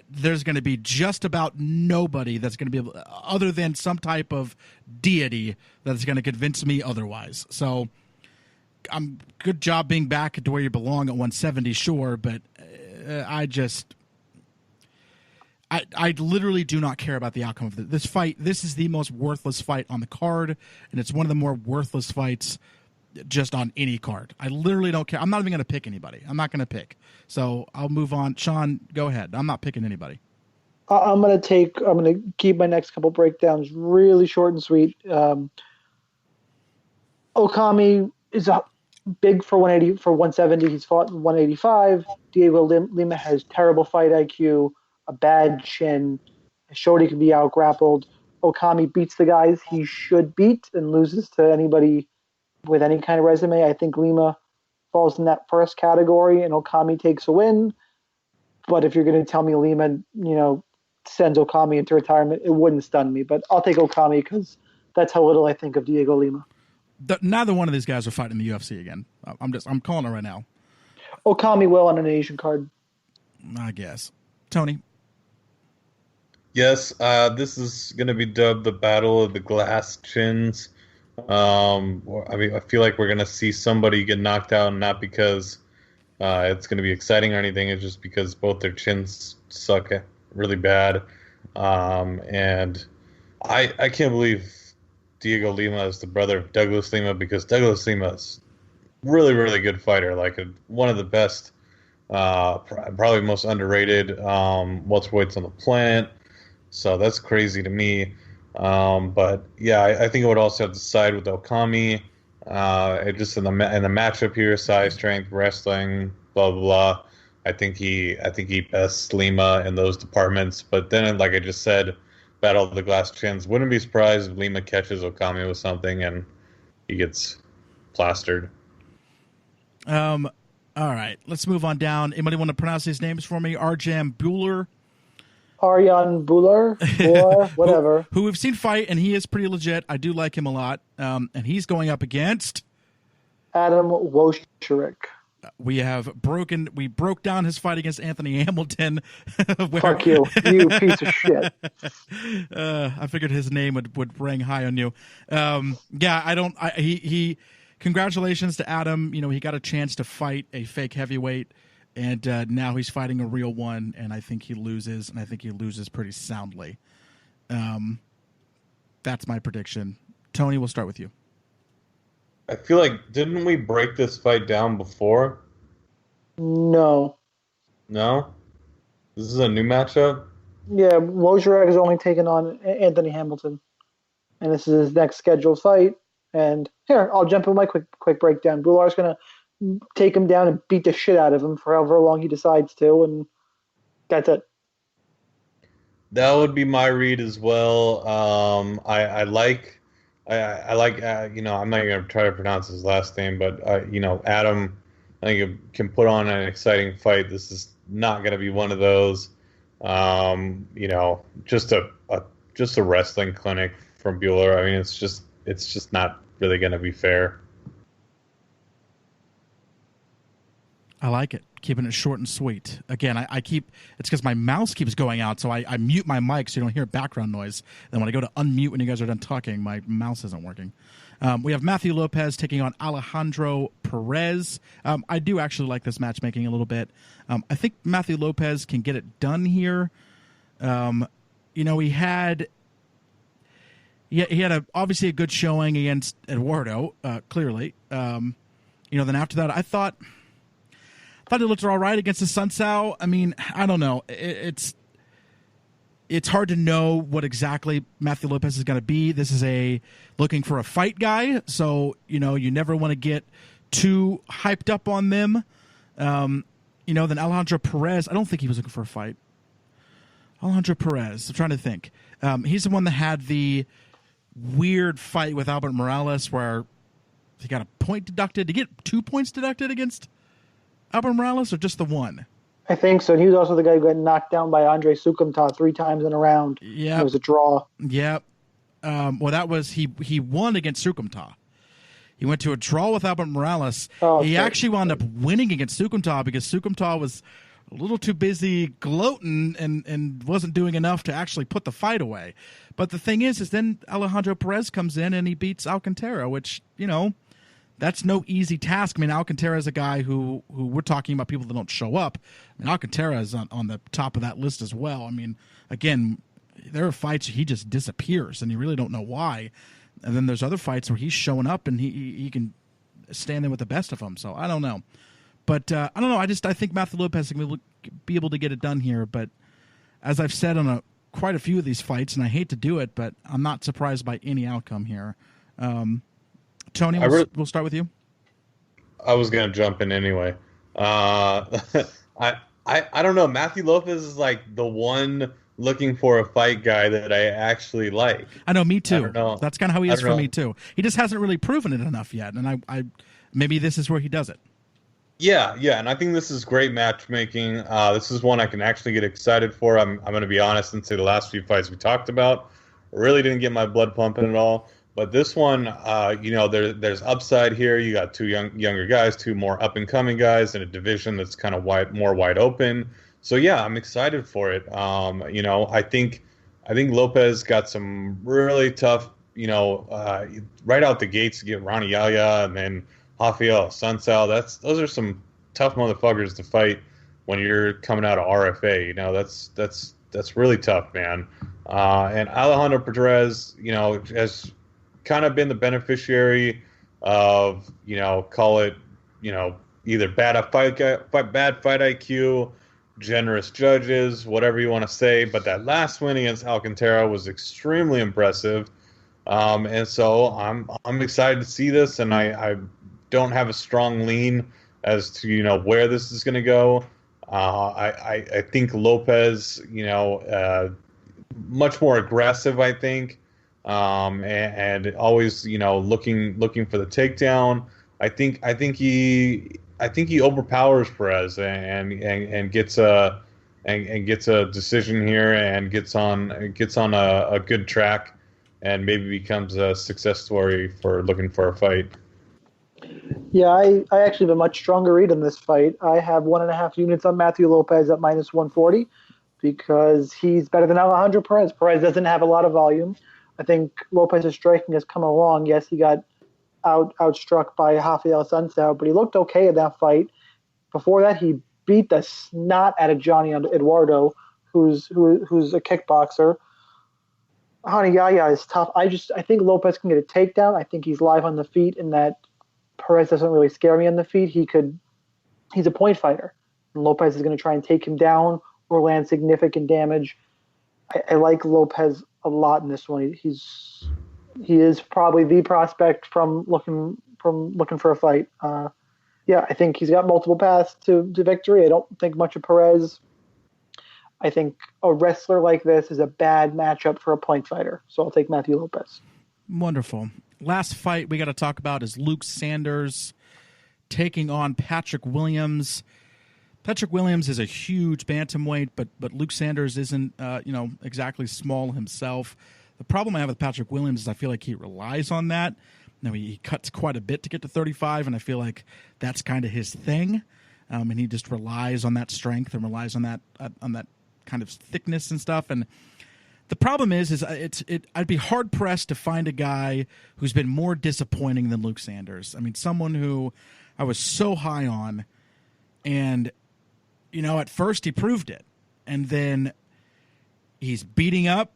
Speaker 3: There's going to be just about nobody that's going to be able, other than some type of deity, that's going to convince me otherwise. So, good job being back to where you belong at 170, sure, but I literally do not care about the outcome of this fight. This is the most worthless fight on the card, and it's one of the more worthless fights just on any card. I literally don't care. I'm not even going to pick anybody. I'm not going to pick. So I'll move on. Sean, go ahead. I'm not picking anybody.
Speaker 1: I'm going to keep my next couple breakdowns really short and sweet. Okami is big for 180, for 170. He's fought in 185. Diego Lima has terrible fight IQ, a bad chin, showed he can be out grappled. Okami beats the guys he should beat and loses to anybody with any kind of resume. I think Lima falls in that first category and Okami takes a win. But if you're going to tell me Lima, sends Okami into retirement, it wouldn't stun me. But I'll take Okami because that's how little I think of Diego Lima.
Speaker 3: Neither one of these guys are fighting the UFC again. I'm calling it right now.
Speaker 1: Okami will on an Asian card.
Speaker 3: I guess. Tony?
Speaker 2: Yes, this is going to be dubbed the Battle of the Glass Chins. I feel like we're going to see somebody get knocked out, not because it's going to be exciting or anything. It's just because both their chins suck really bad. And I can't believe Diego Lima is the brother of Douglas Lima, because Douglas Lima is really, really good fighter. Like one of the best, probably most underrated welterweights on the planet. So that's crazy to me. But yeah, I think it would also have to side with Okami. Just in the matchup here, size, strength, wrestling, blah blah blah. I think he bests Lima in those departments. But then, like I just said, Battle of the Glass Chins. Wouldn't be surprised if Lima catches Okami with something and he gets plastered.
Speaker 3: All right, let's move on down. Anybody want to pronounce these names for me? Arjan Buller.
Speaker 1: Arjan Buller, or whatever.
Speaker 3: who we've seen fight, and he is pretty legit. I do like him a lot. And he's going up against
Speaker 1: Adam Wojcicki.
Speaker 3: we broke down his fight against Anthony Hamilton.
Speaker 1: Fuck you, you piece of shit.
Speaker 3: I figured his name would ring high on you. He congratulations to Adam. You know, he got a chance to fight a fake heavyweight, and now he's fighting a real one, and I think he loses, and I think he loses pretty soundly. That's my prediction. Tony, we'll start with you.
Speaker 2: I feel like, didn't we break this fight down before?
Speaker 1: No.
Speaker 2: No? This is a new matchup?
Speaker 1: Yeah, Wojciech is only taking on Anthony Hamilton. And this is his next scheduled fight. And here, I'll jump in my quick breakdown. Bular's going to take him down and beat the shit out of him for however long he decides to, and that's it.
Speaker 2: That would be my read as well. I like, you know, I'm not going to try to pronounce his last name, but, you know, Adam, I think it can put on an exciting fight. This is not going to be one of those, you know, just a wrestling clinic from Bueller. I mean, it's just not really going to be fair.
Speaker 3: I like it. Keeping it short and sweet. Again, it's because my mouse keeps going out, so I mute my mic so you don't hear background noise. Then when I go to unmute when you guys are done talking, my mouse isn't working. We have Matthew Lopez taking on Alejandro Perez. I do actually like this matchmaking a little bit. I think Matthew Lopez can get it done here. You know, he had obviously a good showing against Eduardo, clearly. You know, then after that, I thought he looked all right against the Sun Sao. I mean, I don't know. It's hard to know what exactly Matthew Lopez is going to be. This is looking for a fight guy, so you know you never want to get too hyped up on them. You know, then Alejandro Perez. I don't think he was looking for a fight. Alejandro Perez. I'm trying to think. He's the one that had the weird fight with Albert Morales where he got a point deducted. Did he get 2 points deducted against Albert Morales, or just the one?
Speaker 1: I think so. And he was also the guy who got knocked down by Andre Sukumta 3 times in a round.
Speaker 3: Yeah,
Speaker 1: it was a draw.
Speaker 3: Yep. Well, that was he won against Sukumta. He went to a draw with Albert Morales. He actually wound up winning against Sukumta because Sukumta was a little too busy gloating and wasn't doing enough to actually put the fight away. But the thing is then Alejandro Perez comes in and he beats Alcantara, which, you know, that's no easy task. I mean, Alcantara is a guy who we're talking about people that don't show up. I mean, Alcantara is on the top of that list as well. I mean, again, there are fights he just disappears and you really don't know why. And then there's other fights where he's showing up and he can stand there with the best of them. So I don't know. But I don't know. I think Matthew Lopez is going to be able to get it done here. But as I've said on quite a few of these fights, and I hate to do it, but I'm not surprised by any outcome here. Tony, we'll start with you.
Speaker 2: I was going to jump in anyway. I don't know. Matthew Lopez is like the one looking for a fight guy that I actually like.
Speaker 3: I know, me too. That's kind of how he is for me too. He just hasn't really proven it enough yet, and I maybe this is where he does it.
Speaker 2: Yeah, and I think this is great matchmaking. This is one I can actually get excited for. I'm going to be honest and say the last few fights we talked about really didn't get my blood pumping at all. But this one, you know, there's upside here. You got two younger guys, two more up-and-coming guys in a division that's kind of more wide open. So, yeah, I'm excited for it. You know, I think Lopez got some really tough, you know, right out the gates to get Ronnie Yaya and then Rafael Sunsao. Those are some tough motherfuckers to fight when you're coming out of RFA. You know, that's really tough, man. And Alejandro Perez, you know, has kind of been the beneficiary of, you know, call it, you know, either bad fight IQ, generous judges, whatever you want to say. But that last win against Alcantara was extremely impressive, and so I'm excited to see this. And I don't have a strong lean as to, you know, where this is going to go. I think Lopez, you know, much more aggressive, I think. And always, you know, looking for the takedown. I think he overpowers Perez and gets a decision here and gets on a good track and maybe becomes a success story for looking for a fight.
Speaker 1: Yeah, I actually have a much stronger read in this fight. I have 1.5 units on Matthew Lopez at minus 140 because he's better than Alejandro Perez. Perez doesn't have a lot of volume. I think Lopez's striking has come along. Yes, he got outstruck by Rafael Sunsao, but he looked okay in that fight. Before that, he beat the snot out of Johnny Eduardo, who's a kickboxer. Hanayaya is tough. I think Lopez can get a takedown. I think he's live on the feet, and that Perez doesn't really scare me on the feet. He's a point fighter, and Lopez is going to try and take him down or land significant damage. I like Lopez a lot in this one. He is probably the prospect from looking for a fight. Yeah, I think he's got multiple paths to victory. I don't think much of Perez. I think a wrestler like this is a bad matchup for a point fighter. So I'll take Matthew Lopez.
Speaker 3: Wonderful. Last fight we got to talk about is Luke Sanders taking on Patrick Williams. Patrick Williams is a huge bantamweight, but Luke Sanders isn't exactly small himself. The problem I have with Patrick Williams is I feel like he relies on that. Now, he cuts quite a bit to get to 35, and I feel like that's kind of his thing. And he just relies on that strength and relies on that kind of thickness and stuff. And the problem is I'd be hard pressed to find a guy who's been more disappointing than Luke Sanders. I mean, someone who I was so high on, and at first he proved it, and then he's beating up.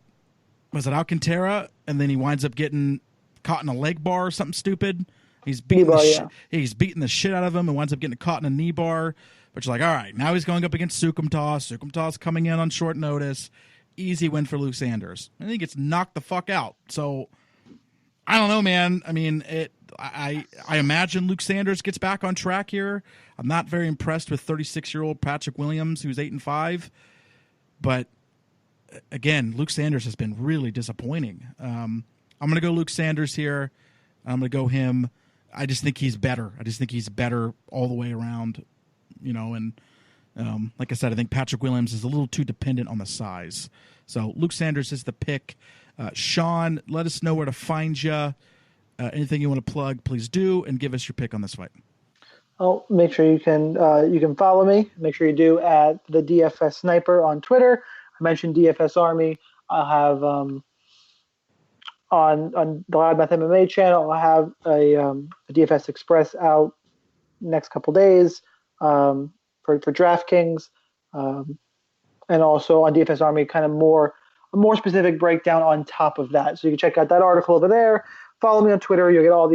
Speaker 3: Was it Alcantara? And then he winds up getting caught in a leg bar or something stupid. He's beating he's beating the shit out of him and winds up getting caught in a knee bar. But you're like, all right, now he's going up against Sukumtov. Sukumtov's coming in on short notice. Easy win for Luke Sanders. And he gets knocked the fuck out. So I don't know, man. I mean, I imagine Luke Sanders gets back on track here. I'm not very impressed with 36-year-old Patrick Williams, who's 8-5. But again, Luke Sanders has been really disappointing. I'm going to go Luke Sanders here. I'm going to go him. I just think he's better. I just think he's better all the way around, and like I said, I think Patrick Williams is a little too dependent on the size. So Luke Sanders is the pick. Sean, let us know where to find you. Anything you want to plug, please do, and give us your pick on this fight.
Speaker 1: Oh, make sure you can follow me. Make sure you do at the DFS Sniper on Twitter. I mentioned DFS Army. I'll have on the LoudMouth MMA channel. I'll have a DFS Express out next couple days for DraftKings, and also on DFS Army, kind of a more specific breakdown on top of that. So you can check out that article over there. Follow me on Twitter. You'll get all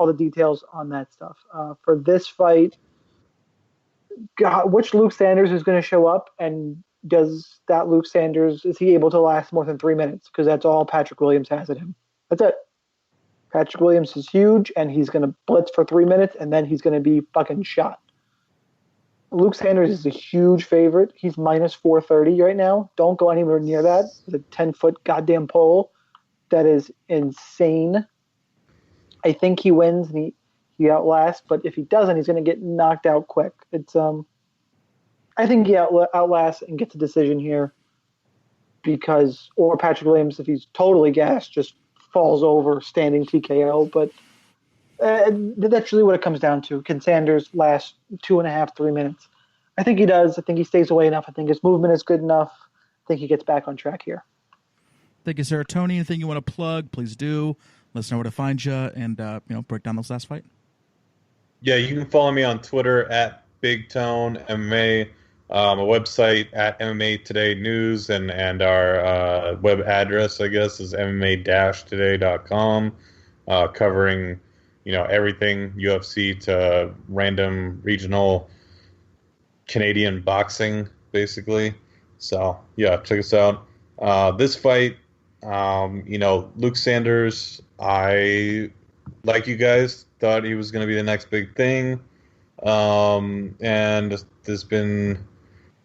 Speaker 1: the details on that stuff. For this fight, which Luke Sanders is going to show up, and does that Luke Sanders, is he able to last more than 3 minutes? Because that's all Patrick Williams has in him. That's it. Patrick Williams is huge, and he's going to blitz for 3 minutes, and then he's going to be fucking shot. Luke Sanders is a huge favorite. He's minus 430 right now. Don't go anywhere near that. It's a 10-foot goddamn pole. That is insane. I think he wins and he outlasts, but if he doesn't, he's going to get knocked out quick. I think he outlasts and gets a decision here or Patrick Williams, if he's totally gassed, just falls over standing TKO. But that's really what it comes down to. Can Sanders last 2.5, 3 minutes? I think he does. I think he stays away enough. I think his movement is good enough. I think he gets back on track here.
Speaker 3: Thank you, Sarah. Tony, anything you want to plug, please do. Let us know where to find you and break down this last fight.
Speaker 2: Yeah, you can follow me on Twitter at Big Tone MMA, a website at MMA Today News, and our web address, I guess, is MMA-today.com, covering everything UFC to random regional Canadian boxing, basically. So yeah, check us out. This fight, Luke Sanders, I, like you guys, thought he was going to be the next big thing. And there's been,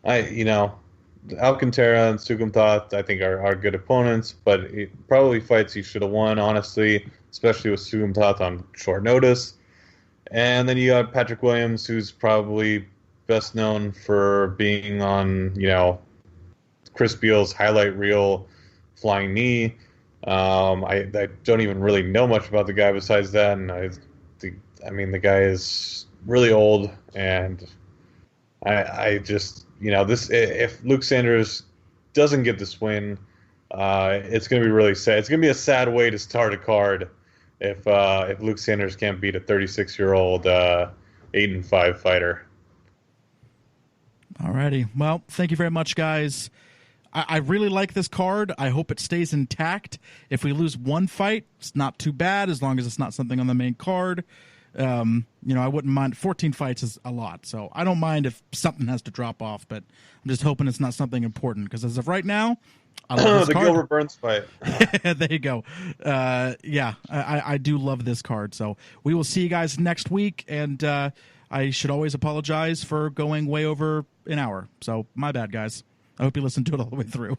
Speaker 2: Alcantara and Sukumtov, I think, are good opponents, but it probably fights he should have won, honestly, especially with Sukumtov on short notice. And then you got Patrick Williams, who's probably best known for being on, Chris Beal's highlight reel flying knee. I don't even really know much about the guy besides that, and I mean, the guy is really old, and I just, this, if Luke Sanders doesn't get this win, it's going to be really sad. It's going to be a sad way to start a card if Luke Sanders can't beat a 36-year-old 8-5 fighter.
Speaker 3: Alrighty. Well, thank you very much, guys. I really like this card. I hope it stays intact. If we lose one fight, it's not too bad as long as it's not something on the main card. I wouldn't mind. 14 fights is a lot, so I don't mind if something has to drop off, but I'm just hoping it's not something important, because as of right now, I love this
Speaker 2: the
Speaker 3: card.
Speaker 2: Gilbert Burns fight.
Speaker 3: There you go. I do love this card, so we will see you guys next week, and I should always apologize for going way over an hour, so my bad, guys. I hope you listened to it all the way through.